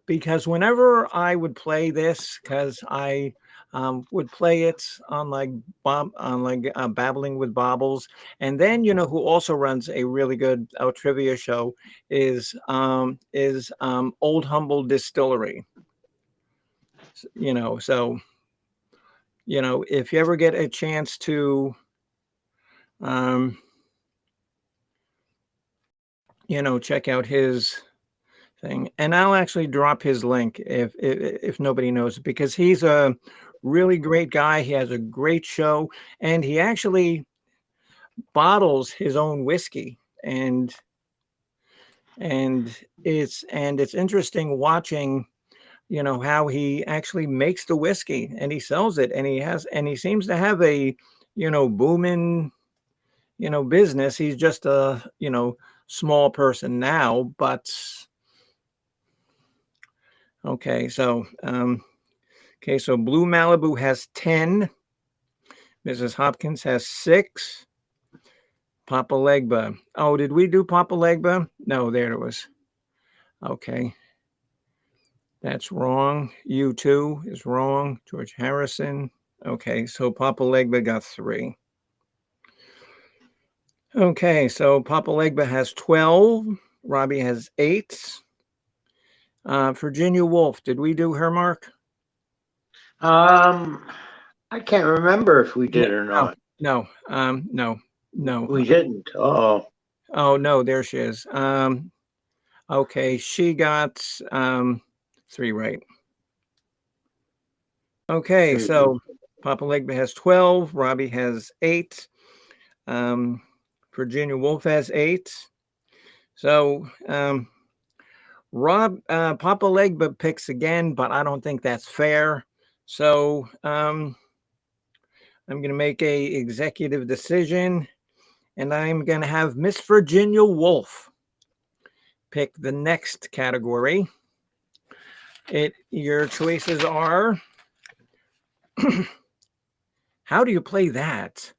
because whenever I would play this, because I would play it on Babbling with Bobbles, and then who also runs a really good trivia show is Old Humble Distillery. So if you ever get a chance to check out his thing, and I'll actually drop his link if nobody knows, because he's a really great guy. He has a great show, and he actually bottles his own whiskey, and it's interesting watching how he actually makes the whiskey and he sells it, and he seems to have a booming business. He's just a small person now, but okay. So so Blue Malibu has 10. Mrs. Hopkins has 6. Papa Legba. Oh, did we do Papa Legba? No, there it was. Okay. That's wrong. U2 is wrong. George Harrison. Okay, so Papa Legba got 3. Okay, so Papa Legba has 12. Robbie has 8. Virginia Woolf, did we do her, Mark? I can't remember if we did or not. No, no. We didn't. Oh. Oh, no, there she is. Okay, she got 3 right. Okay, so Papa Legba has 12. Robbie has 8. Virginia Woolf has 8. So Papa Legba picks again, but I don't think that's fair. So I'm going to make a executive decision, and I'm going to have Miss Virginia Woolf pick the next category. Your choices are how do you play that?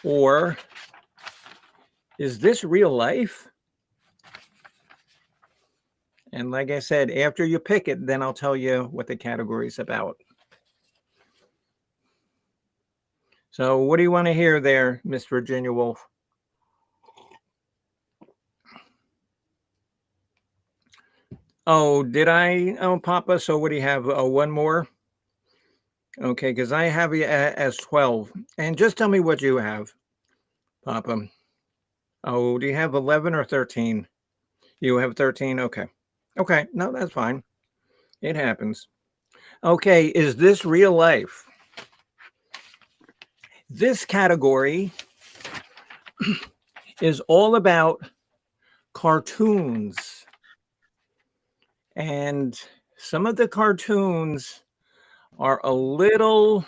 Or is this real life? And like I said, after you pick it, then I'll tell you what the category is about. So what do you want to hear there, Miss Virginia Woolf? Oh, did I? Oh, Papa. So what do you have? One more? Okay, because I have you as 12. And just tell me what you have, Papa. Oh, do you have 11 or 13? You have 13? Okay. Okay, no, that's fine. It happens. Okay, is this real life? This category is all about cartoons. And some of the cartoons are a little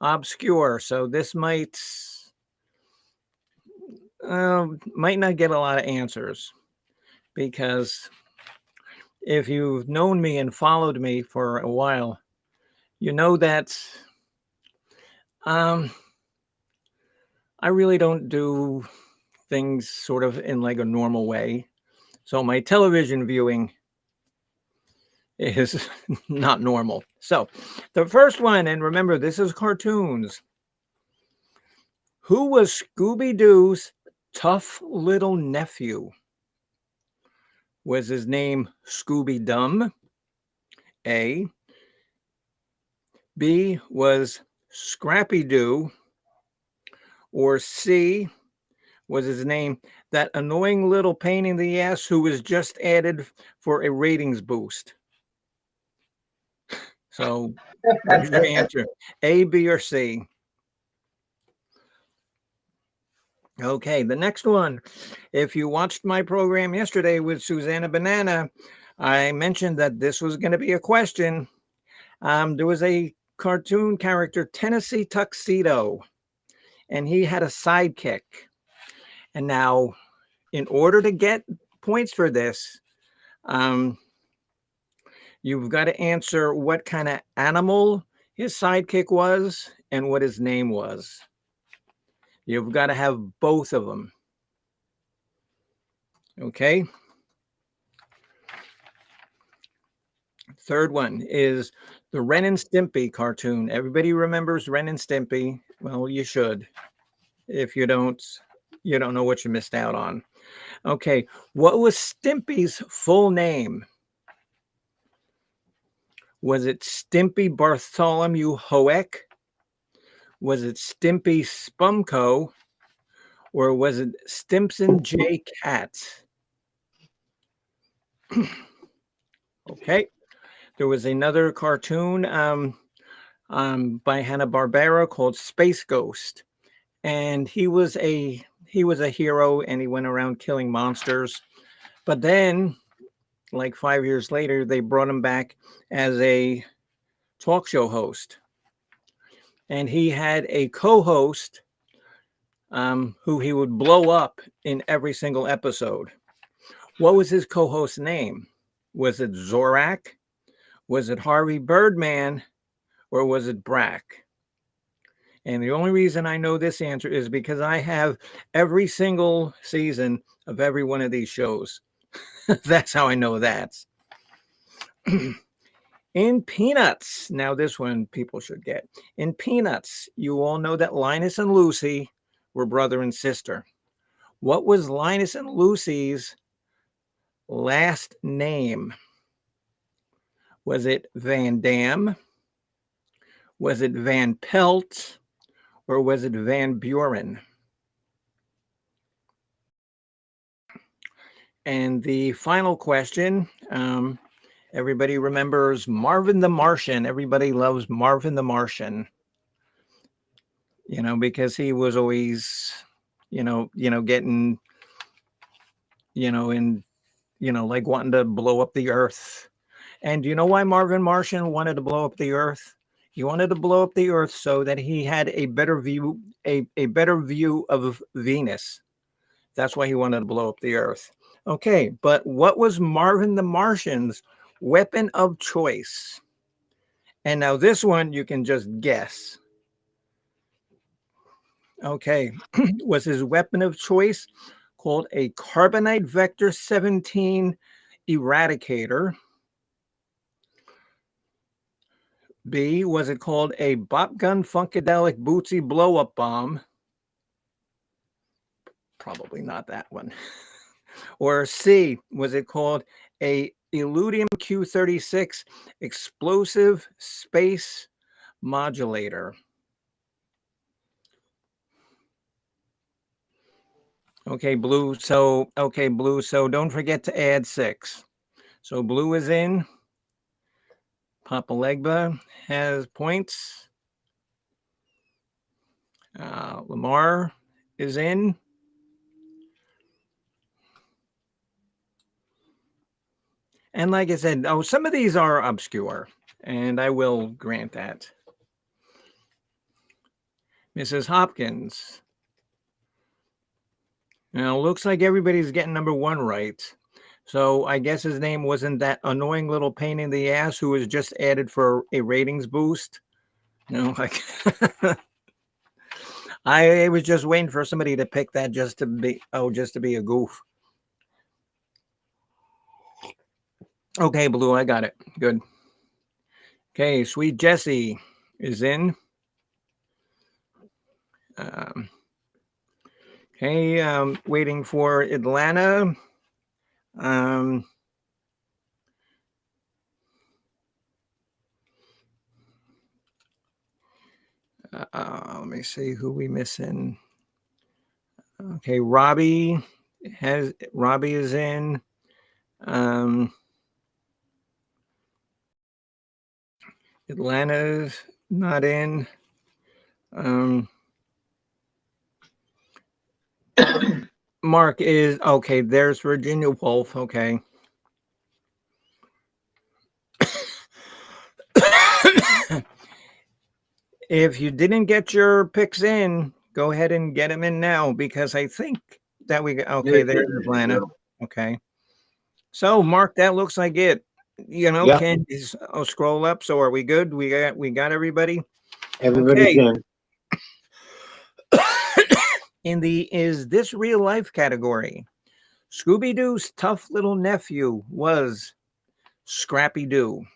obscure, so this might not get a lot of answers, because if you've known me and followed me for a while, you know that I really don't do things sort of in like a normal way. So my television viewing is not normal. So the first one, and remember, this is cartoons. Who was Scooby-Doo's tough little nephew? Was his name Scooby Dum? A. B was Scrappy Doo, or C was his name that annoying little pain in the ass who was just added for a ratings boost. So what is your answer? A, B, or C? Okay, the next one. If you watched my program yesterday with Susanna Banana, I mentioned that this was going to be a question. There was a cartoon character, Tennessee Tuxedo, and he had a sidekick. And now, in order to get points for this, you've got to answer what kind of animal his sidekick was and what his name was. You've got to have both of them. Okay. Third one is the Ren and Stimpy cartoon. Everybody remembers Ren and Stimpy. Well, you should. If you don't know what you missed out on. Okay. What was Stimpy's full name? Was it Stimpy Bartholomew Hoek? Was it Stimpy Spumco? Or was it Stimpson J. Katz? Okay. There was another cartoon by Hanna-Barbera called Space Ghost. And he was a hero and he went around killing monsters. But then, like 5 years later, they brought him back as a talk show host. And he had a co-host who he would blow up in every single episode. What was his co-host's name? Was it Zorak? Was it Harvey Birdman? Or was it Brack? And the only reason I know this answer is because I have every single season of every one of these shows. That's how I know that. In Peanuts, now this one people should get. In Peanuts, you all know that Linus and Lucy were brother and sister. What was Linus and Lucy's last name? Was it Van Dam? Was it Van Pelt? Or was it Van Buren? And the final question, everybody remembers Marvin the Martian. Everybody loves Marvin the Martian, because he was always, getting, like wanting to blow up the earth. And do you know why Marvin Martian wanted to blow up the earth? He wanted to blow up the earth so that he had a better view, a better view of Venus. That's why he wanted to blow up the earth. Okay, but what was Marvin the Martian's weapon of choice? And now this one you can just guess. Okay, was his weapon of choice called a Carbonite Vector 17 Eradicator? B, was it called a Bop Gun Funkadelic Bootsy Blow-Up Bomb? Probably not that one. Or C, was it called a Illudium Q36 Explosive Space Modulator? Okay, Blue. So don't forget to add 6. So Blue is in. Papa Legba has points. Lamar is in. And like I said, some of these are obscure, and I will grant that. Mrs. Hopkins. Now, looks like everybody's getting number 1 right. So I guess his name wasn't that annoying little pain in the ass who was just added for a ratings boost. Like I was just waiting for somebody to pick that just to be a goof. Okay, Blue, I got it. Good. Okay, Sweet Jessie is in. Okay, waiting for Atlanta. me see who we missing. Okay, Robbie is in. Atlanta's not in. Mark is okay. There's Virginia Woolf. Okay. If you didn't get your picks in, go ahead and get them in now because I think that we okay. There's Atlanta. Okay. So Mark, that looks like it. You know, Yeah. can you scroll up? So are we good? We got everybody. Everybody's Okay. in. In the is this real life category, Scooby Doo's tough little nephew was Scrappy Doo.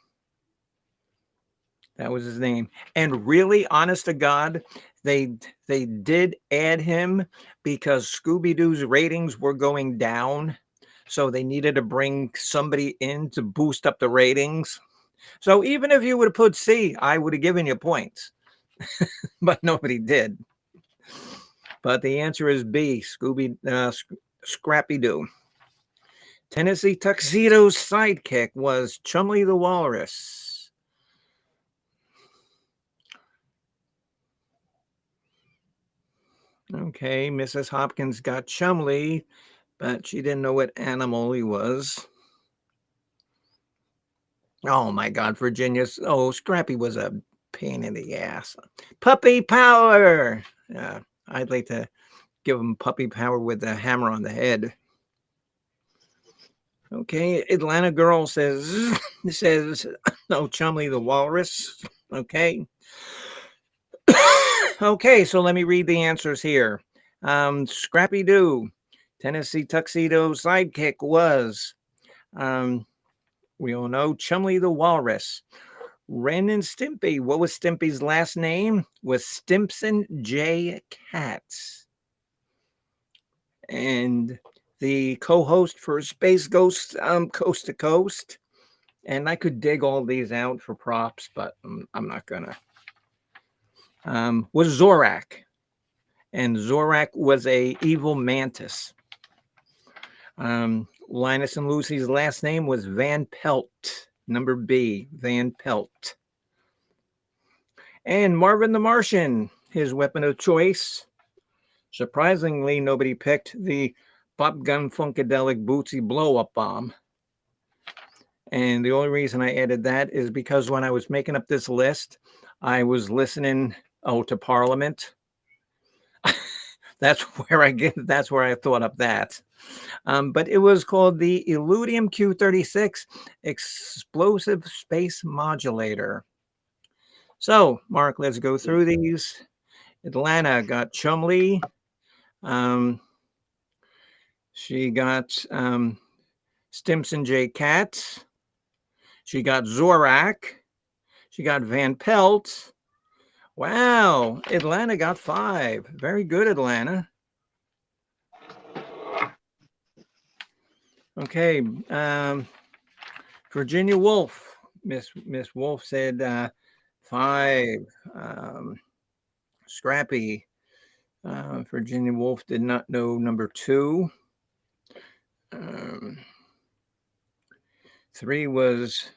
That was his name. And really, honest to God, they did add him because Scooby Doo's ratings were going down. So they needed to bring somebody in to boost up the ratings. So even if you would have put C, I would have given you points. But nobody did. But the answer is B, Scrappy Doo. Tennessee Tuxedo's sidekick was Chumley the Walrus. Okay, Mrs. Hopkins got Chumley, but she didn't know what animal he was. Oh my God, Virginia. Oh, Scrappy was a pain in the ass. Puppy power. Yeah, I'd like to give him puppy power with a hammer on the head. Okay, Atlanta girl says no, Chumley the Walrus. Okay. Okay, so let me read the answers here. Scrappy Doo, Tennessee Tuxedo sidekick was, we all know, Chumley the Walrus. Ren and Stimpy, what was Stimpy's last name? Was Stimpson J. Katz. And the co-host for Space Ghost Coast to Coast. And I could dig all these out for props, but I'm not gonna. Was Zorak. And Zorak was a evil mantis. Linus and Lucy's last name was Van Pelt. Number B, Van Pelt. And Marvin the Martian, his weapon of choice. Surprisingly, nobody picked the Pop Gun Funkadelic Bootsy blow-up bomb. And the only reason I added that is because when I was making up this list, I was listening to Parliament. That's where I thought up that. But it was called the Illudium Q36 Explosive Space Modulator. So, Mark, let's go through these. Atlanta got Chumley. She got Stimson J. Katz. She got Zorak. She got Van Pelt. Wow, Atlanta got 5. Very good, Atlanta. Okay, Virginia Woolf. Miss Wolf said 5. Scrappy. Virginia Woolf did not know number 2. 3 was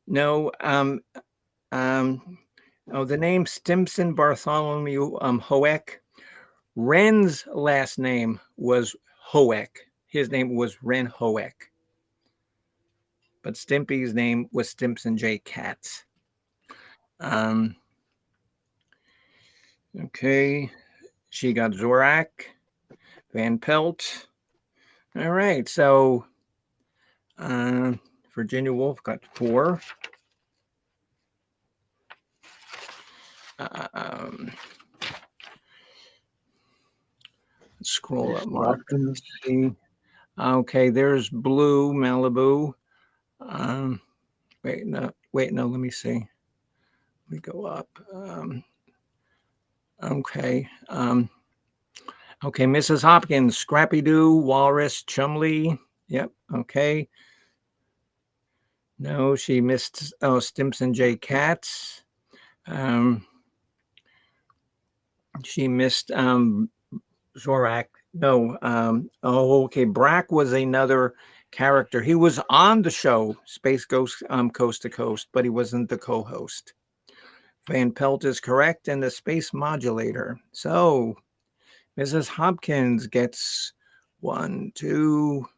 no. The name Stimson Bartholomew Hoek. Ren's last name was Hoek. His name was Ren Hoek. But Stimpy's name was Stimpson J. Katz. Okay. She got Zorak, Van Pelt. All right. So Virginia Woolf got 4. Let's scroll up, Mark. Okay, there's Blue Malibu. Wait, no, let me see. Let me go up. Okay. Okay, Mrs. Hopkins, Scrappy Doo, Walrus, Chumley. Yep, okay. No, she missed Stimson J. Katz. She missed Zorak. No. Okay. Brack was another character. He was on the show Space Ghost Coast to Coast, but he wasn't the co-host. Van Pelt is correct, and the space modulator. So Mrs. Hopkins gets 1, 2,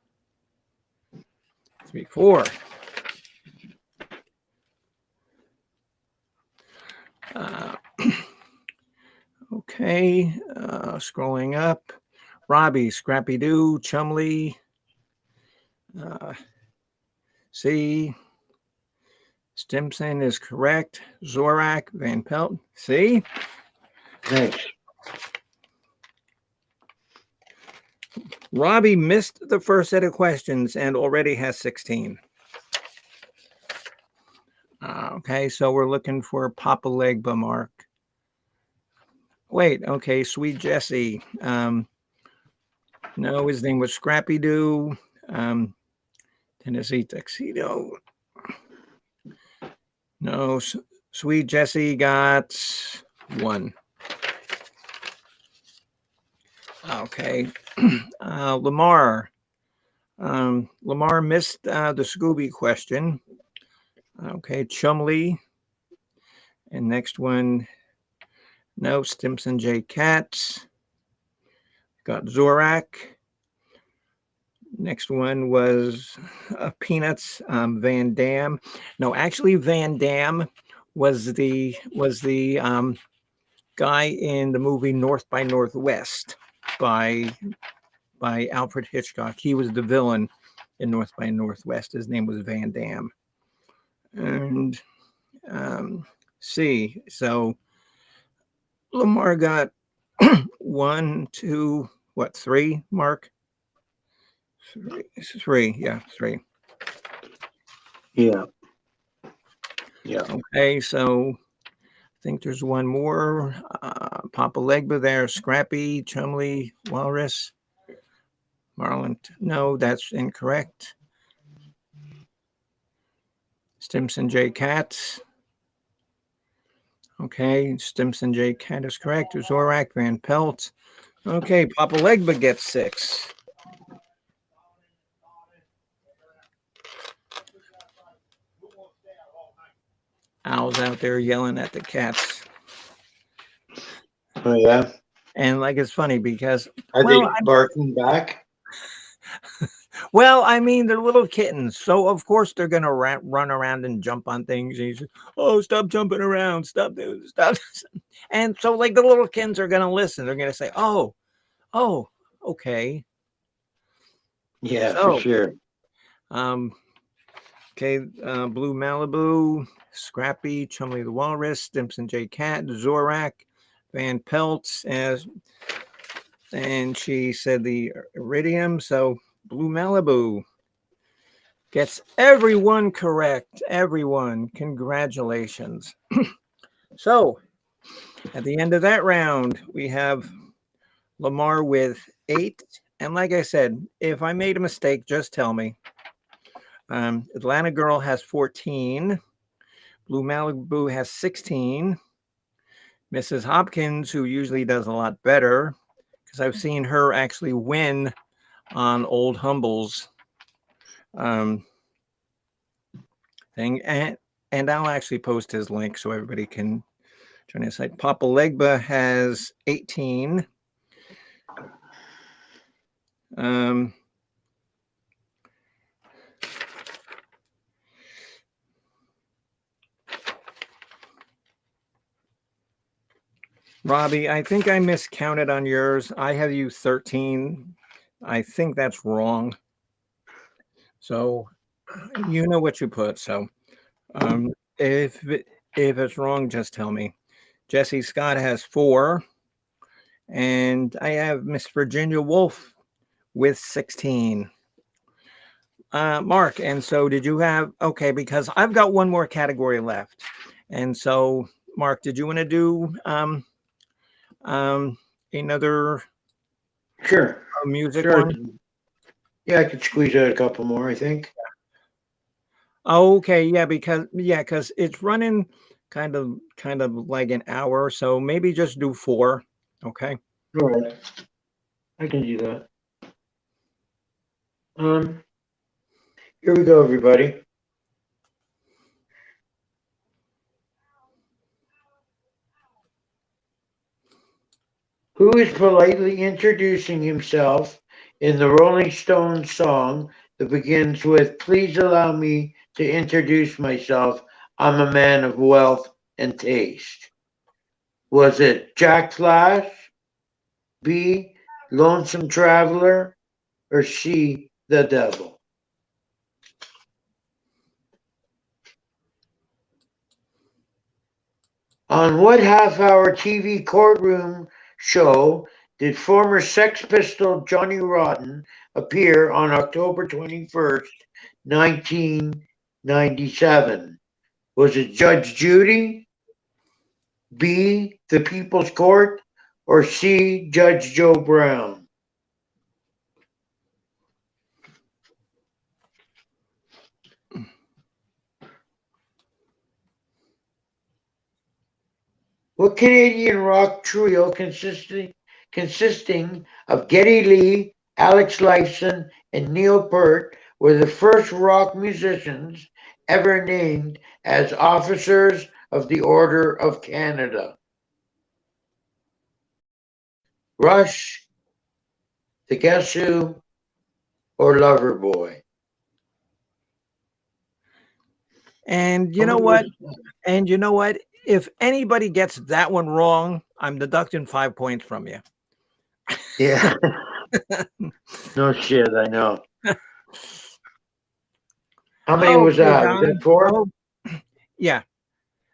3, 4. Okay, scrolling up. Robbie, Scrappy Doo, Chumley. C. Stimson is correct. Zorak, Van Pelt. See? Nice. Robbie missed the first set of questions and already has 16. Okay, so we're looking for Papa Legba Mark. Wait, okay, Sweet Jesse. No, his name was Scrappy Doo. Tennessee Tuxedo. No, Sweet Jesse got 1. Okay. Lamar. Lamar missed the Scooby question. Okay, Chumley. And next one, no, Stimson J. Katz. Got Zorak. Next one was Peanuts, Van Dam. No, actually, Van Dam was the guy in the movie North by Northwest by Alfred Hitchcock. He was the villain in North by Northwest. His name was Van Dam. And C. So Lamar got 1, 2, 3, Mark? 3. Yeah, 3. Yeah. Yeah. Okay, so I think there's one more. Papa Legba there, Scrappy, Chumley, Walrus, Marlin. No, that's incorrect. Stimson J. Katz. Okay, Stimson J. Cat is correct. Zorak, Van Pelt. Okay, Papa Legba gets 6. Owl's out there yelling at the cats. Oh, yeah. And like it's funny because Are they barking back? well, I mean, they're little kittens, so of course they're gonna run around and jump on things. And he says, "Oh, stop jumping around! Stop doing stop!" And so, like the little kittens are gonna listen. They're gonna say, "Oh, okay." Yeah, So, for sure. Okay, Blue Malibu, Scrappy, Chumley the Walrus, Stimson J. Cat, Zorak, Van Pelt, and she said the Iridium. So Blue Malibu gets everyone correct. Everyone, congratulations. So at the end of that round, we have Lamar with 8. And like I said, if I made a mistake, just tell me. Atlanta Girl has 14. Blue Malibu has 16. Mrs. Hopkins, who usually does a lot better, because I've seen her actually win on Old Humble's thing. And I'll actually post his link so everybody can join his site. Papa Legba has 18. Robbie, I think I miscounted on yours. I have you 13. I think that's wrong. So you know what you put. So if it's wrong, just tell me. Jesse Scott has 4. And I have Miss Virginia Wolf with 16. Mark, and so did you have, okay, because I've got one more category left. And so, Mark, did you want to do another Sure. music Sure. one? Yeah, I could squeeze out a couple more, I think. Okay, yeah, because it's running kind of like an hour, so maybe just do 4. Okay. All right. I can do that. Here we go, everybody. Who is politely introducing himself in the Rolling Stones song that begins with, "Please allow me to introduce myself. I'm a man of wealth and taste"? Was it Jack Flash, B, Lonesome Traveler, or C, the devil? On what half-hour TV courtroom show did former Sex Pistol Johnny Rotten appear on October 21st, 1997? Was it Judge Judy, B, The People's Court, or C, Judge Joe Brown? What Canadian rock trio consisting of Geddy Lee, Alex Lifeson, and Neil Peart were the first rock musicians ever named as officers of the Order of Canada? Rush, The Guess Who, or Loverboy? And you know what? And you know what? If anybody gets that one wrong, I'm deducting 5 points from you. Yeah. No shit, I know. How many was Okay, that? Was Donna. that four? Oh, yeah.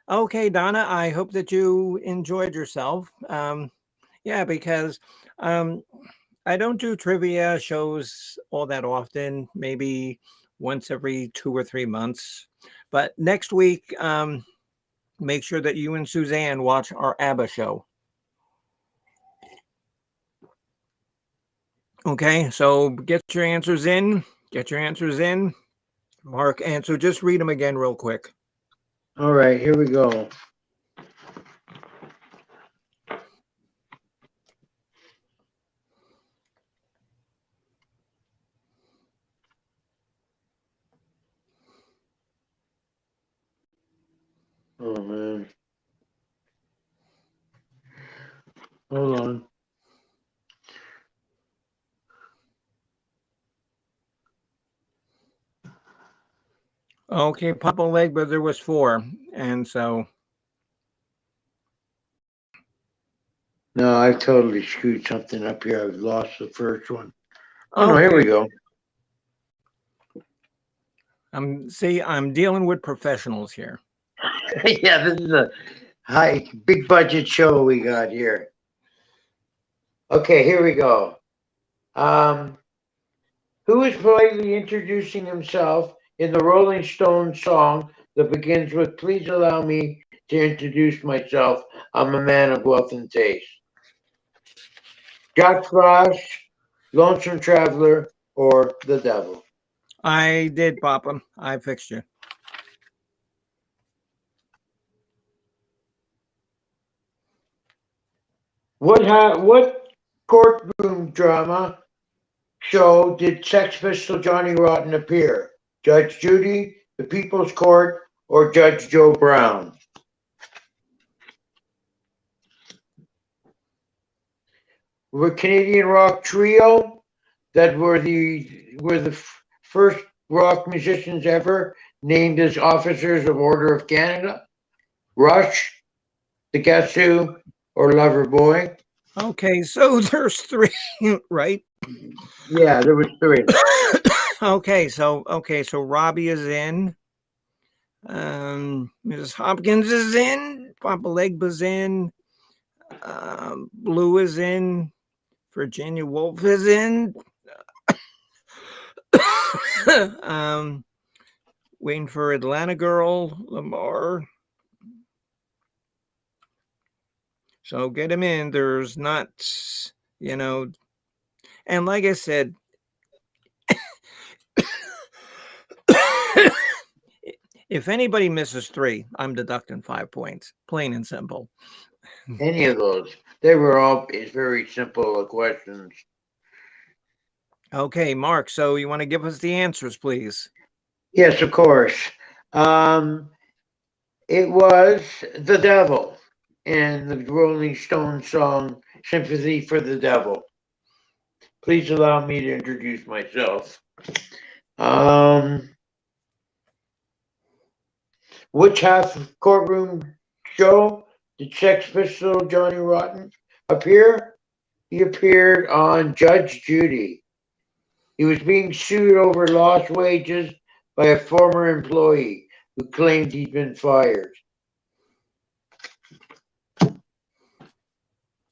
Okay, Donna. I hope that you enjoyed yourself. Yeah, because um, I don't do trivia shows all that often. Maybe once every 2 or 3 months. But next week, make sure that you and Suzanne watch our ABBA show. Okay, so get your answers in. Get your answers in. Mark, and so just read them again real quick. All right, here we go. Oh man. Hold on. Okay, Papa Leg, but there was 4. And so, No, I totally screwed something up here. I've lost the first one. Oh no, here okay. we go. I'm dealing with professionals here. Yeah, this is a big budget show we got here. Okay, here we go. Um, who is politely introducing himself in the Rolling Stones song that begins with, "Please allow me to introduce myself. I'm a man of wealth and taste"? Jack Frost, Lonesome Traveler, or the devil? I did, Papa. I fixed you. What courtroom drama show did Sex Pistol Johnny Rotten appear? Judge Judy, The People's Court, or Judge Joe Brown? We're a Canadian rock trio that were the first rock musicians ever named as officers of Order of Canada. Rush, The Guess Who, or Loverboy? Okay, so there's 3, right? Yeah, there was 3. Okay, so Robbie is in. Mrs. Hopkins is in. Papa Legba's in. Blue is in. Virginia Woolf is in. um, waiting for Atlanta Girl, Lamar. So get him in. There's not, you know, and like I said, if anybody misses 3, I'm deducting 5 points, plain and simple. Any of those. They were all very simple questions. Okay, Mark. So you want to give us the answers, please? Yes, of course. Um, it was the devil in the Rolling Stones song "Sympathy for the Devil." Please allow me to introduce myself. Um, which half of courtroom show did Sex Pistol Johnny Rotten appear? He appeared on Judge Judy. He was being sued over lost wages by a former employee who claimed he'd been fired.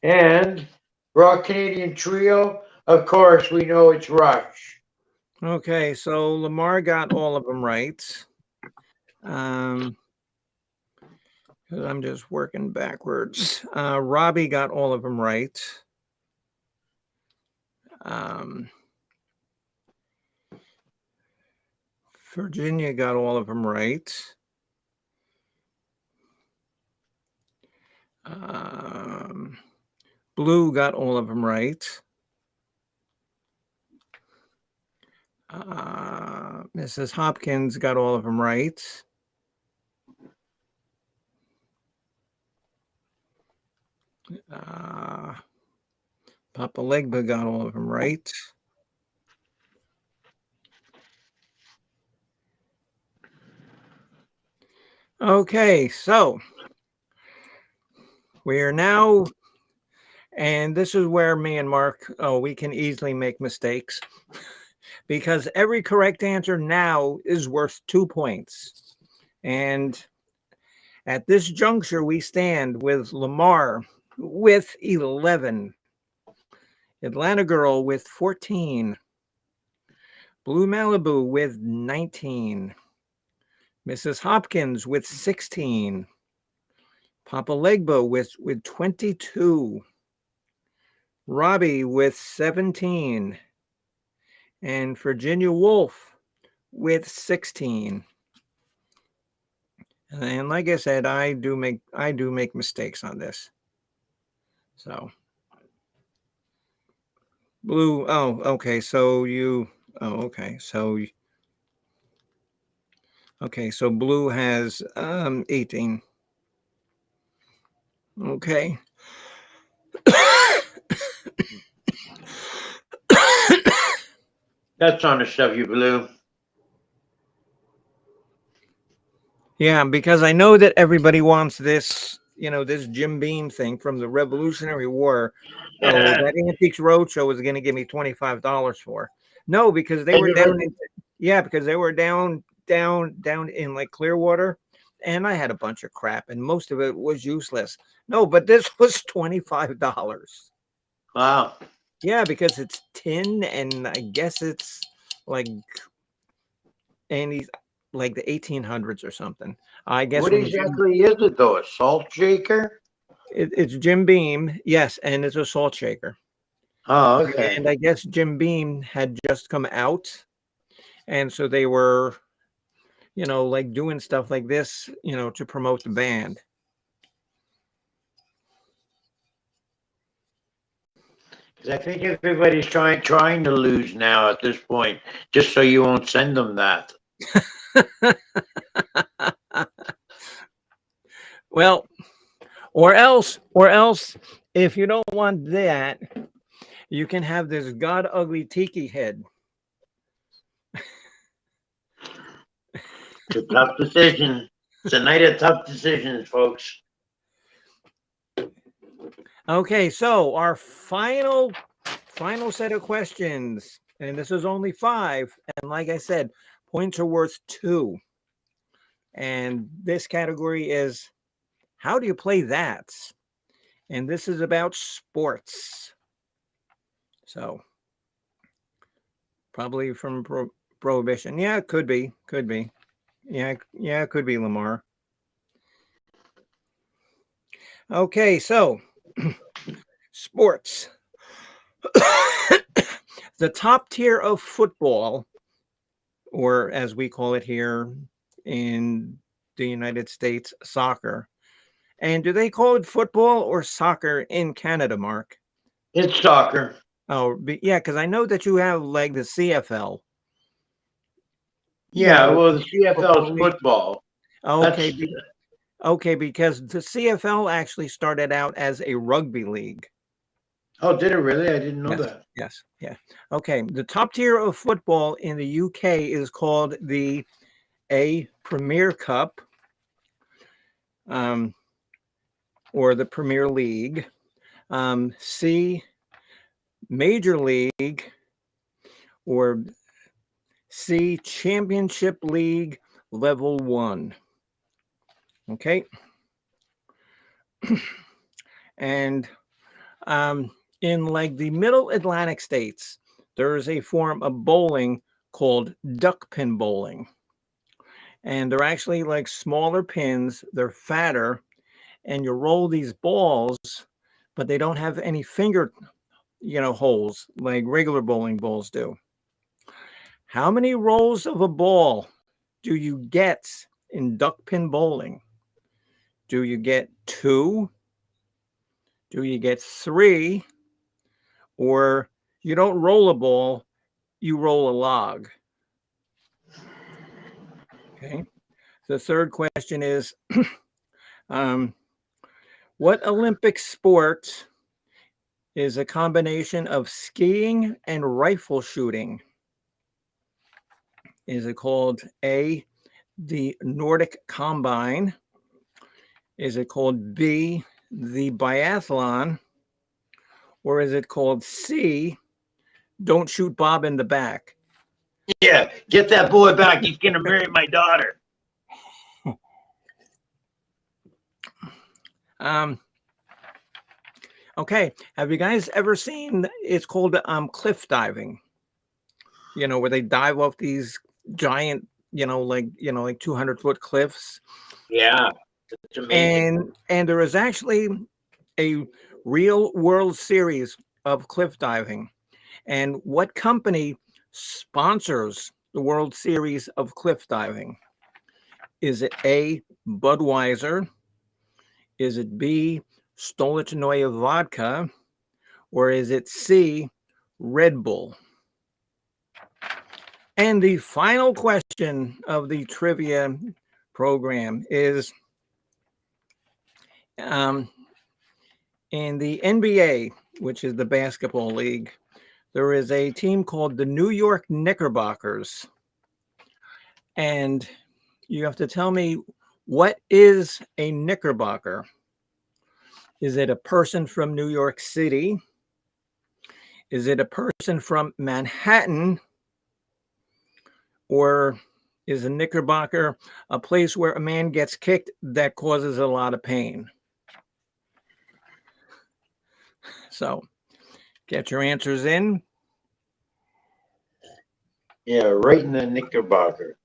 And Rock Canadian Trio, of course, we know it's Rush. Okay, so Lamar got all of them right. 'Cause I'm just working backwards. Robbie got all of them right. Um, Virginia got all of them right. Um, Blue got all of them right. Mrs. Hopkins got all of them right. Papa Legba got all of them right. Okay, so we are now, and this is where me and Mark, we can easily make mistakes because every correct answer now is worth 2 points. And at this juncture, we stand with Lamar with 11, Atlanta Girl with 14, Blue Malibu with 19, Mrs. Hopkins with 16, Papa Legbo with 22, Robbie with 17, and Virginia Wolf with 16. And like I said, I do make mistakes on this. So Blue, oh, okay. So you, oh, okay. So Blue has 18. Okay. That's on the stuff you blew. Yeah, because I know that everybody wants this, this Jim Beam thing from the Revolutionary War. Oh, that Antiques Roadshow was going to give me $25 for. No, because they And were you down didn't- because they were down in like Clearwater, and I had a bunch of crap, and most of it was useless. No, but this was $25. Wow. Yeah, because it's tin, and I guess it's like and he's like the 1800s or something. I guess What when Jim, exactly is it though? A salt shaker? it's Jim Beam, yes, and it's a salt shaker. Oh, okay. And I guess Jim Beam had just come out, and so they were, like doing stuff like this, to promote the band. Because I think everybody's trying to lose now at this point, just so you won't send them that. Well, or else, if you don't want that, you can have this god ugly tiki head. It's a tough decision. It's a night of tough decisions, folks. Okay, so our final set of questions, and this is only 5, and like I said, points are worth 2. And this category is how do you play that? And this is about sports. So probably from Prohibition. Yeah, it could be. Yeah, it could be Lamar. Okay, so sports. The top tier of football, or as we call it here in the United States, soccer, And do they call it football or soccer in Canada, Mark? It's soccer. Oh, yeah, because I know that you have like the CFL. Yeah, well, the CFL is football. Okay, That's okay, because the CFL actually started out as a rugby league. oh, did it really? I didn't know Yes, that. yes, yeah. Okay, the top tier of football in the UK is called the Premier Cup, or the Premier League. C, Major League, or C, Championship League Level 1. Okay. And in like the middle Atlantic states, there's a form of bowling called duck pin bowling. And they're actually like smaller pins, they're fatter, and you roll these balls, but they don't have any finger, holes like regular bowling balls do. How many rolls of a ball do you get in duck pin bowling? Do you get 2? Do you get 3? Or you don't roll a ball, you roll a log? Okay. The third question is what Olympic sport is a combination of skiing and rifle shooting? Is it called A, the Nordic Combine? Is it called B, the biathlon? Or is it called C, don't shoot Bob in the back? Yeah, get that boy back. He's gonna marry my daughter. Okay. Have you guys ever seen? It's called cliff diving. Where they dive off these giant, like 200-foot cliffs. Yeah, it's amazing. And there is actually a real world series of cliff diving. And what company sponsors the World Series of cliff diving? Is it A, Budweiser? Is it B, Stolotnoye Vodka? Or is it C, Red Bull? And the final question of the trivia program is in the NBA, which is the basketball league, there is a team called the New York Knickerbockers. And you have to tell me, what is a Knickerbocker? Is it a person from New York City? Is it a person from Manhattan? Or is a Knickerbocker a place where a man gets kicked that causes a lot of pain? So get your answers in. Yeah, right in the Knickerbocker.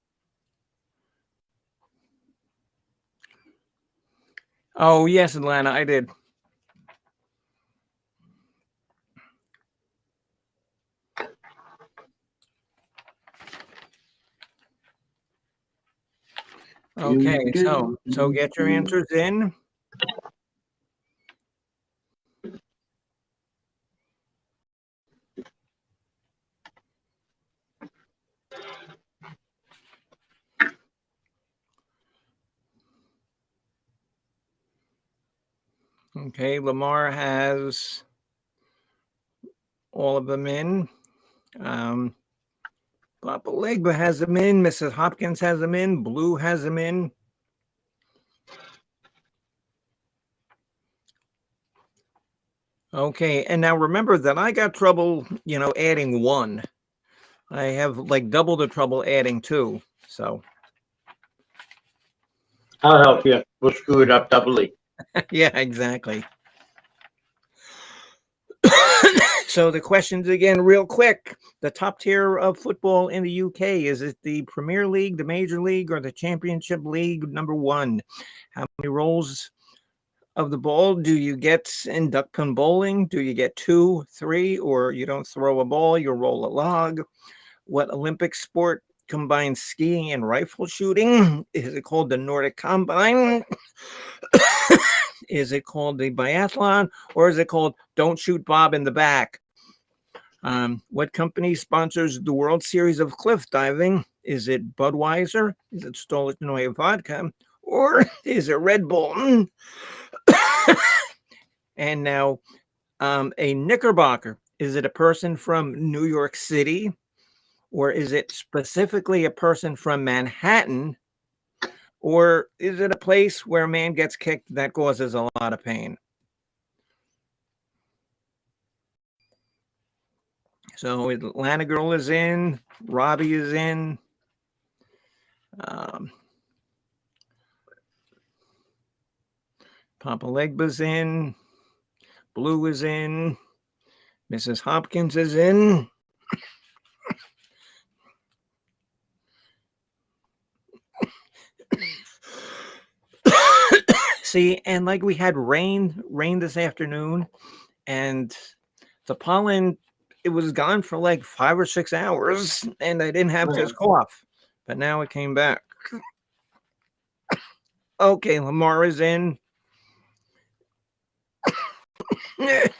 Oh, yes, Atlanta, I did. Okay, so get your answers in. Okay, Lamar has all of them in. Papa Legba has them in. Mrs. Hopkins has them in. Blue has them in. Okay, and now remember that I got trouble, adding 1. I have like double the trouble adding 2. So I'll help you. We'll screw it up doubly. yeah, exactly. So the questions again, real quick. The top tier of football in the UK, is it the Premier League, the Major League, or the Championship League number 1? How many rolls of the ball do you get in duck pin bowling? Do you get 2, 3, or you don't throw a ball, you roll a log? What Olympic sport combines skiing and rifle shooting? Is it called the Nordic Combine? Is it called the biathlon, or is it called Don't Shoot Bob in the Back? What company sponsors the World Series of cliff diving? Is it Budweiser? Is it Stolinoy Vodka? Or is it Red Bull? And now, a Knickerbocker. Is it a person from New York City? Or is it specifically a person from Manhattan? Or is it a place where a man gets kicked that causes a lot of pain? So Atlanta Girl is in, Robbie is in. Papa Legba's in, Blue is in, Mrs. Hopkins is in. See, and like we had rain this afternoon, and the pollen, it was gone for like 5 or 6 hours, and I didn't have this cough, but now it came back. Okay, Lamar is in.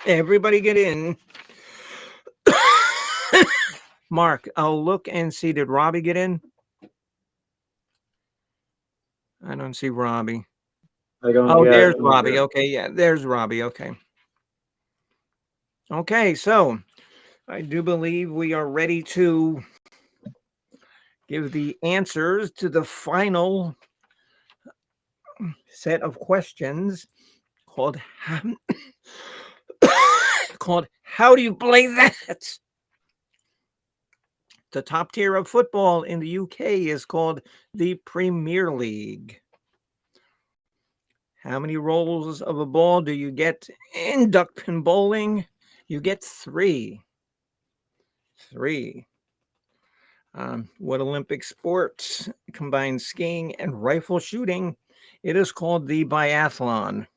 Everybody get in. Mark, I'll look and see. Did Robbie get in? I don't see Robbie. Oh, there's Robbie. Okay, yeah, there's Robbie. Okay. Okay, so I do believe we are ready to give the answers to the final set of questions called How Do You Play That? The top tier of football in the UK is called the Premier League. How many rolls of a ball do you get in duckpin bowling? You get 3. 3. What Olympic sports combines skiing and rifle shooting? It is called the biathlon.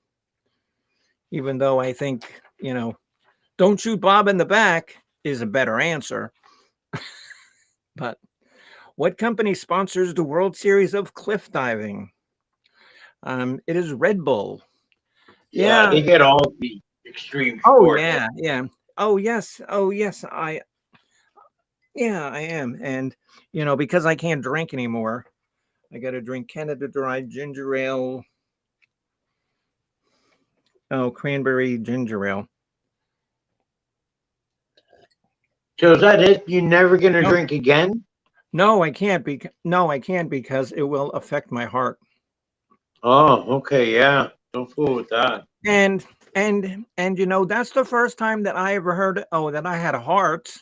Even though I think, Don't Shoot Bob in the Back is a better answer. But what company sponsors the World Series of cliff diving? It is Red Bull. Yeah, they get all the extreme Oh sports. yeah. Oh yes. I am. And because I can't drink anymore, I got to drink Canada Dry ginger ale. Oh, cranberry ginger ale. So is that it? You're never gonna No. drink again? No, I can't because it will affect my heart. Oh, okay, yeah. Don't fool with that. And that's the first time that I ever heard that I had a heart.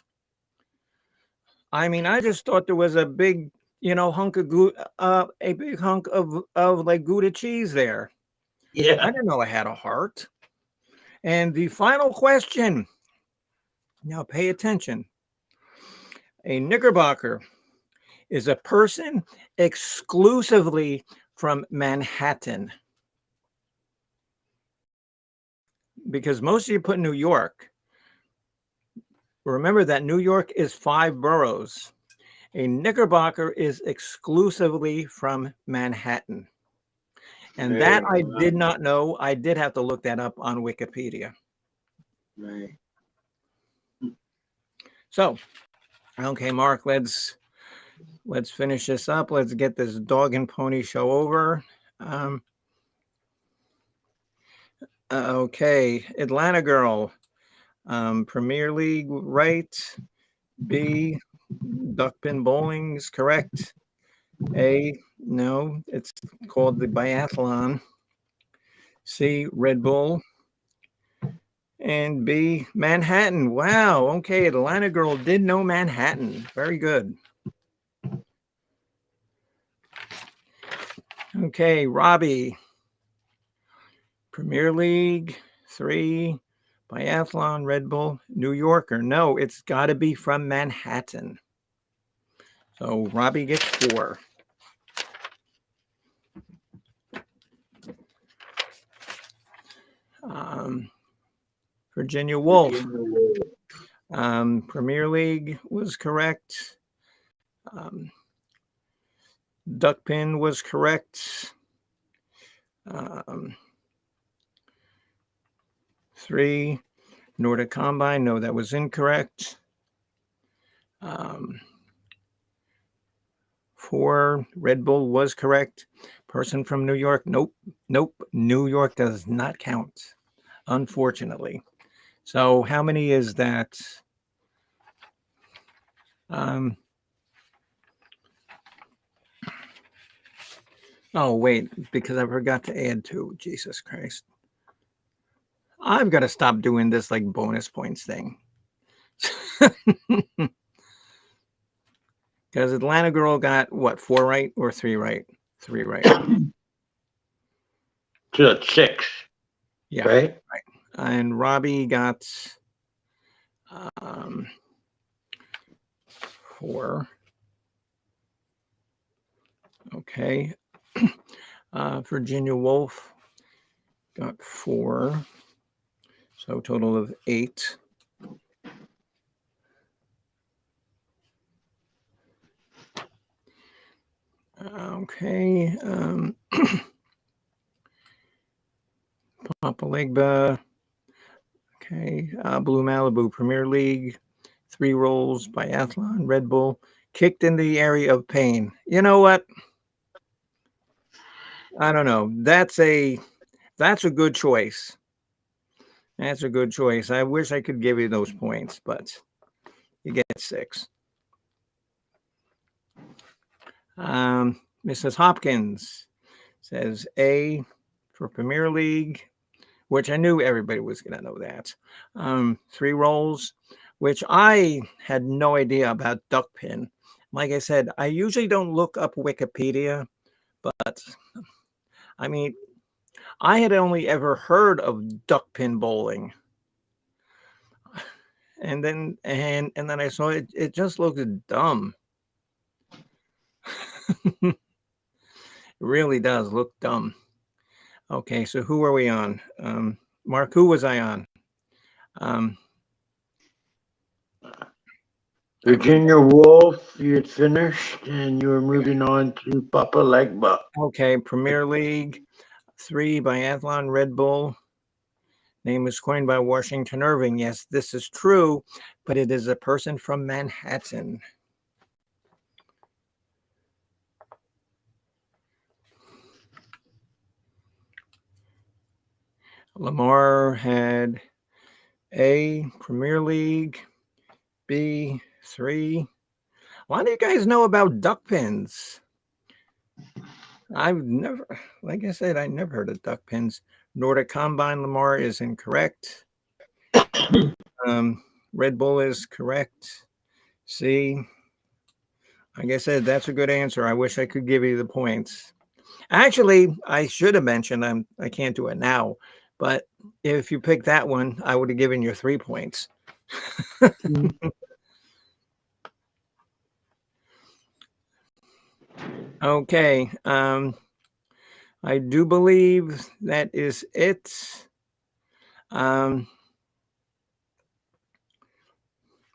I mean, I just thought there was a big, hunk of a big hunk of like Gouda cheese there. Yeah. I didn't know I had a heart. And the final question. Now pay attention. A Knickerbocker is a person exclusively from Manhattan. Because most of you put New York. Remember that New York is 5 boroughs. A Knickerbocker is exclusively from Manhattan. And that I did not know. I did have to look that up on Wikipedia. Right. So, okay, Mark, let's finish this up. Let's get this dog and pony show over. Okay, Atlanta Girl, Premier League, right? B, duckpin bowling is correct. A, no, it's called the biathlon. C, Red Bull. And B, Manhattan. Wow, okay, Atlanta Girl did know Manhattan. Very good. Okay, Robbie. Premier League, 3. Biathlon, Red Bull, New Yorker. No, it's got to be from Manhattan. So Robbie gets 4. Virginia Woolf. Premier League was correct. Duckpin was correct. 3, Nordic Combine. No, that was incorrect. 4, Red Bull was correct. Person from New York. Nope. New York does not count, unfortunately. So how many is that? Oh, wait, because I forgot to add 2. Jesus Christ. I've got to stop doing this like bonus points thing. Because Atlanta Girl got what, 4 right or 3 right? 3 right. So that's 6. Yeah. Right? Right. And Robbie got 4. Okay. Virginia Wolf got 4. So total of 8. Okay. Papa Legba. Okay. Blue Malibu Premier League. 3 rolls. Biathlon. Red Bull. Kicked in the area of pain. You know what? I don't know. That's a good choice. That's a good choice. I wish I could give you those points, but you get 6. Mrs. Hopkins says A for Premier League, which I knew everybody was going to know that. 3 rolls, which I had no idea about duck pin. Like I said, I usually don't look up Wikipedia, but I mean, I had only ever heard of duck pin bowling. And then I saw it. It just looked dumb. It really does look dumb. Okay, so who are we on? Mark, who was I on? Virginia Wolf, you had finished, and you were moving on to Papa Legba. Okay, Premier League, 3 Biathlon Red Bull. Name was coined by Washington Irving. Yes, this is true, but it is a person from Manhattan. Lamar had A, Premier League, B, 3. Why do you guys know about duck pins? I've never, like I said, I never heard of duck pins. Nordic Combine Lamar is incorrect. Red Bull is correct. C. Like I said, that's a good answer. I wish I could give you the points. Actually, I should have mentioned I can't do it now, but if you picked that one, I would have given you 3 points. Okay. I do believe that is it.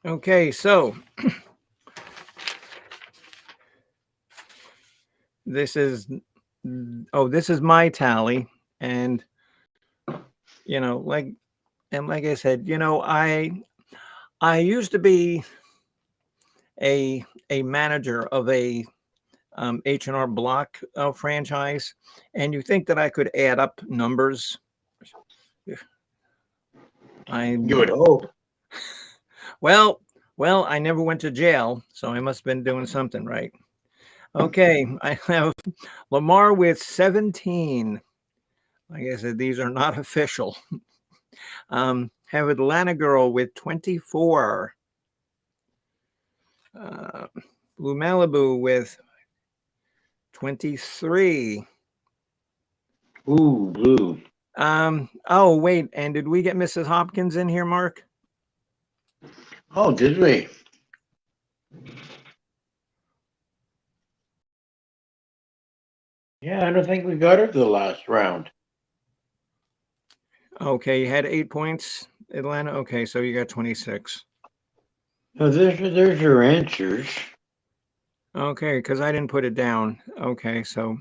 Okay, so this is my tally, and like I said, I used to be a manager of a H&R Block franchise, and you think that I could add up numbers? You would hope. Well, I never went to jail, so I must have been doing something right. Okay, I have Lamar with 17. Like I said, these are not official. Have Atlanta Girl with 24. Blue Malibu with 23. Ooh, blue. Oh, wait, and did we get Mrs. Hopkins in here, Mark? Oh, did we? Yeah, I don't think we got her to the last round. Okay, you had 8 points, Atlanta. Okay, so you got 26. No, there's your answers. Okay, because I didn't put it down. Okay, so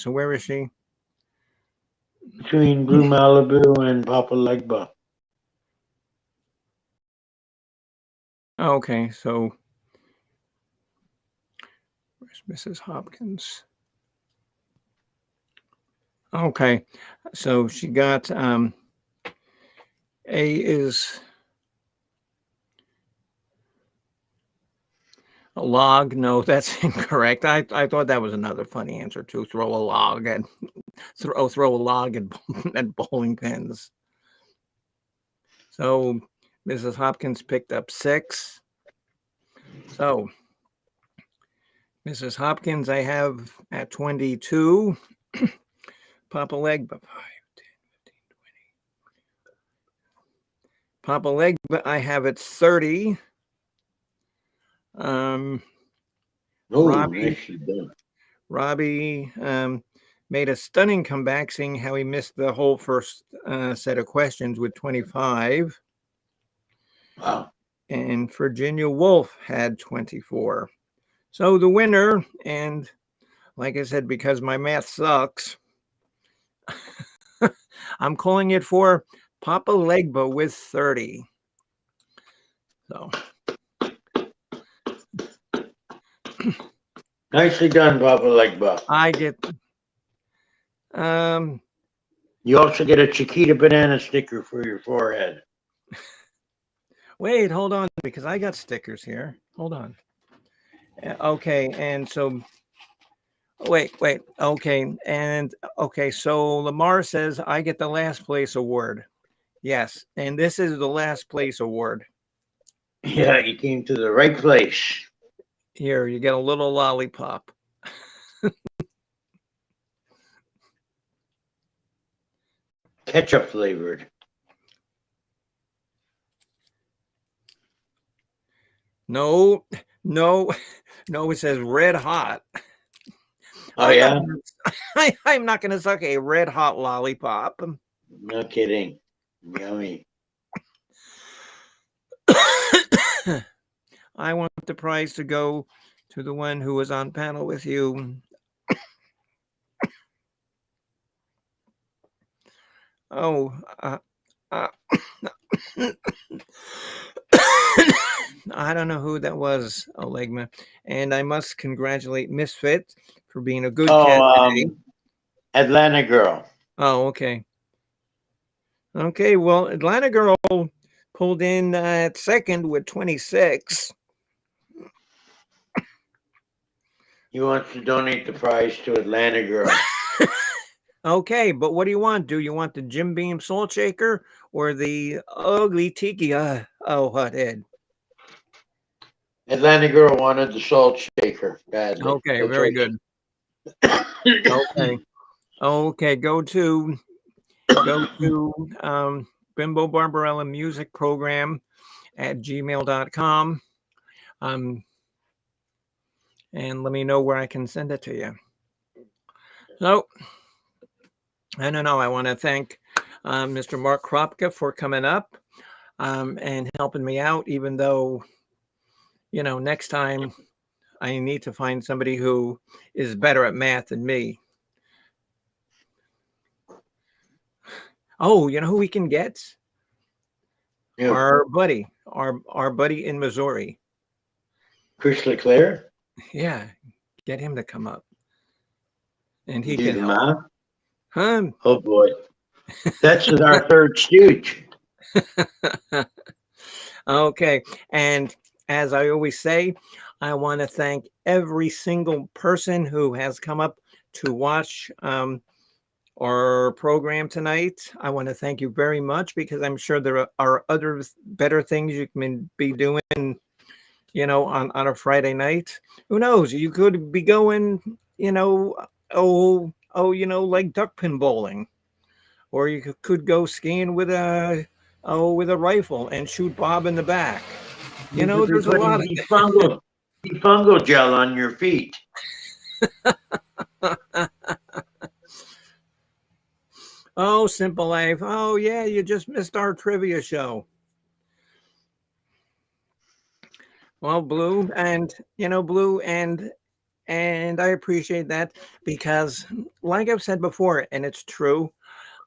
where is she? Between Blue Malibu and Papa Legba. Okay, so where's Mrs. Hopkins? Okay, so she got A is a log. No, that's incorrect. I thought that was another funny answer too. Throw a log at throw a log at, at bowling pins. So Mrs. Hopkins picked up 6. So Mrs. Hopkins, I have at 22. Papa Leg, 5, 10, 15, 20. Papa Leg, I have at 30. Oh, Robbie, nicely done. Robbie made a stunning comeback, seeing how he missed the whole first set of questions with 25. Wow. And Virginia Woolf had 24. So the winner, and like I said, because my math sucks, I'm calling it for Papa Legba with 30. So Nicely done, Papa Legba. I get You also get a Chiquita banana sticker for your forehead. wait, hold on, because I got stickers here. Hold on. Okay, and so wait, okay, and okay, so Lamar says I get the last place award. Yes, and this is the last place award. Yeah, you came to the right place. Here, you get a little lollipop. Ketchup flavored. No, no, no, it says red hot. Oh, yeah? I'm not going to suck a red hot lollipop. No kidding. Yummy. I want the prize to go to the one who was on panel with you. Oh, I don't know who that was, Olegma. And I must congratulate Misfit for being a good cat today. Atlanta Girl. Oh, okay. Okay, well, Atlanta Girl pulled in at second with 26. He wants to donate the prize to Atlanta Girl. Okay, but what do you want? Do you want the Jim Beam Salt Shaker or the ugly tiki? Hot head. Atlanta Girl wanted the salt shaker badly. Okay, That's very right. good. Okay, go to Bimbo Barbarella Music Program at gmail.com. And let me know where I can send it to you. So, I don't know. I want to thank Mr. Mark Kropka for coming up and helping me out, even though, next time I need to find somebody who is better at math than me. Oh, you know who we can get? Yeah. Our buddy in Missouri. Chris LeClaire? Yeah, get him to come up. And he Do can the help. math? Huh? Oh boy. That's our third stooge. Okay. And as I always say, I want to thank every single person who has come up to watch our program tonight. I want to thank you very much because I'm sure there are other better things you can be doing, on a Friday night. Who knows? You could be going, like duck pin bowling, or you could go skiing with a rifle and shoot Bob in the back. You could be There's a lot putting of fungal gel on your feet. Oh, Simple Life. Oh, yeah, you just missed our trivia show. Well, Blue, and I appreciate that because, like I've said before, and it's true,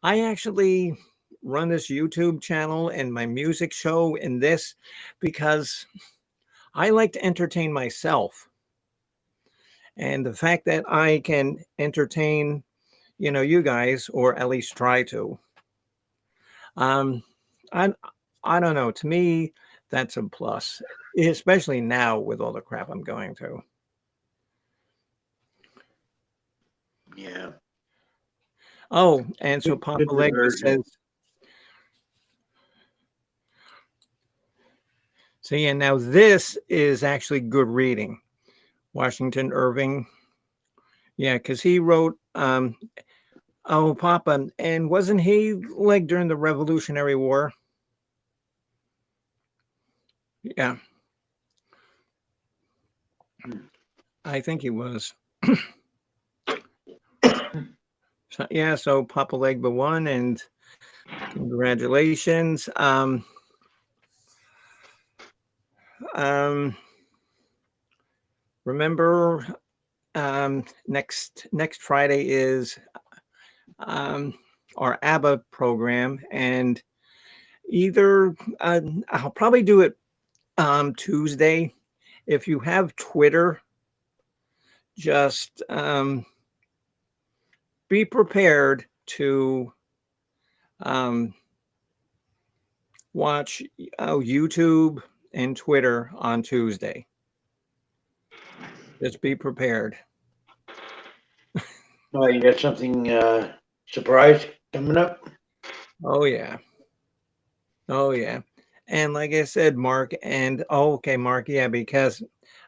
I actually run this YouTube channel and my music show in this because I like to entertain myself. And the fact that I can entertain, you guys, or at least try to, um, I, I don't know. To me, that's a plus, especially now with all the crap I'm going through. Yeah. Oh, and so Papa Good Legba diversion. says, so yeah, now this is actually good reading. Washington Irving. Yeah, because he wrote, oh, Papa, and wasn't he like during the Revolutionary War? Yeah, I think he was. So, yeah, so Papa Legba won, and congratulations. Um, remember, next Friday is our ABBA program, and either I'll probably do it Tuesday. If you have Twitter, just be prepared to um, watch YouTube and Twitter on Tuesday. Just be prepared. Oh, you got something surprise coming up? Oh yeah. Oh yeah. And like I said, Mark, and okay, Mark, yeah, because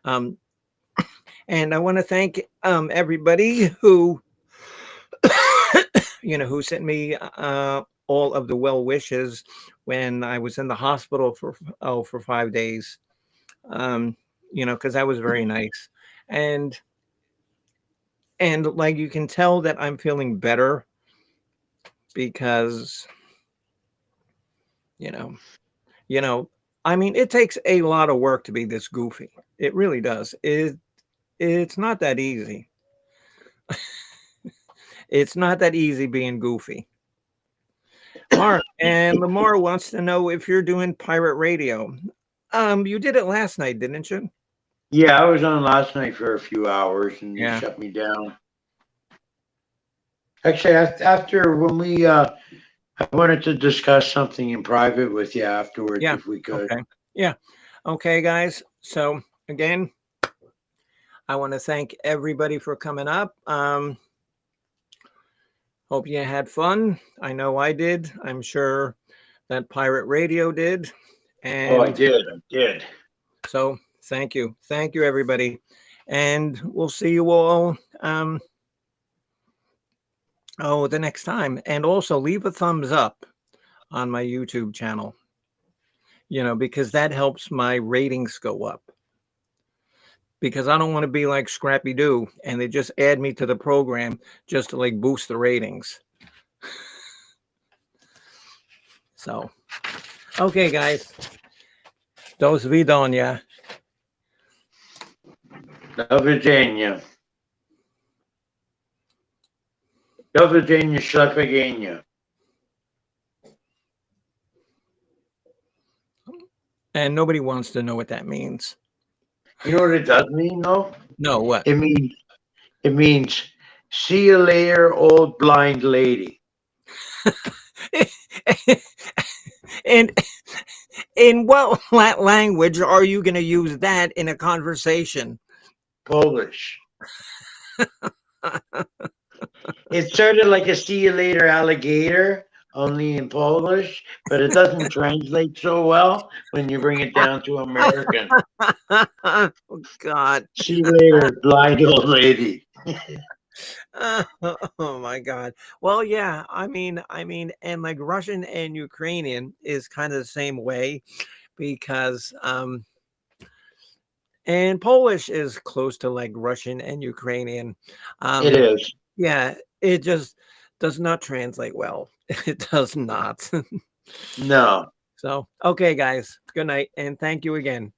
um and I want to thank everybody who who sent me all of the well wishes when I was in the hospital for 5 days. Um, because that was very nice. And like you can tell that I'm feeling better because you know you know I mean, it takes a lot of work to be this goofy. It really does. It's not that easy. It's not that easy being goofy. Mark and Lamar wants to know if you're doing pirate radio. You did it last night, didn't you? Yeah, I was on last night for a few hours and they Yeah. shut me down. Actually, after when we, I wanted to discuss something in private with you afterwards Yeah. if we could. Okay. Yeah. Okay, guys. So again, I want to thank everybody for coming up. Hope you had fun. I know I did. I'm sure that pirate radio did. Oh, I And did. I did. so thank you. Thank you, everybody. And we'll see you all the next time. And also leave a thumbs up on my YouTube channel, because that helps my ratings go up. Because I don't want to be like Scrappy Doo and they just add me to the program just to like boost the ratings. So, okay, guys. Dos vidonia. Do widzenia. Do widzenia, ślepienia. And nobody wants to know what that means. You know what it does mean, though? No, what? It means see you later, old blind lady. And in what language are you going to use that in a conversation? Polish. It's sort of like a see you later alligator, only in Polish, but it doesn't translate so well when you bring it down to American. Oh, God. See you later, blind old lady. Oh my God. Well, yeah, I mean, and like Russian and Ukrainian is kind of the same way because and Polish is close to like Russian and Ukrainian. It is. Yeah, it just does not translate well. It does not. No. So, okay, guys, good night and thank you again.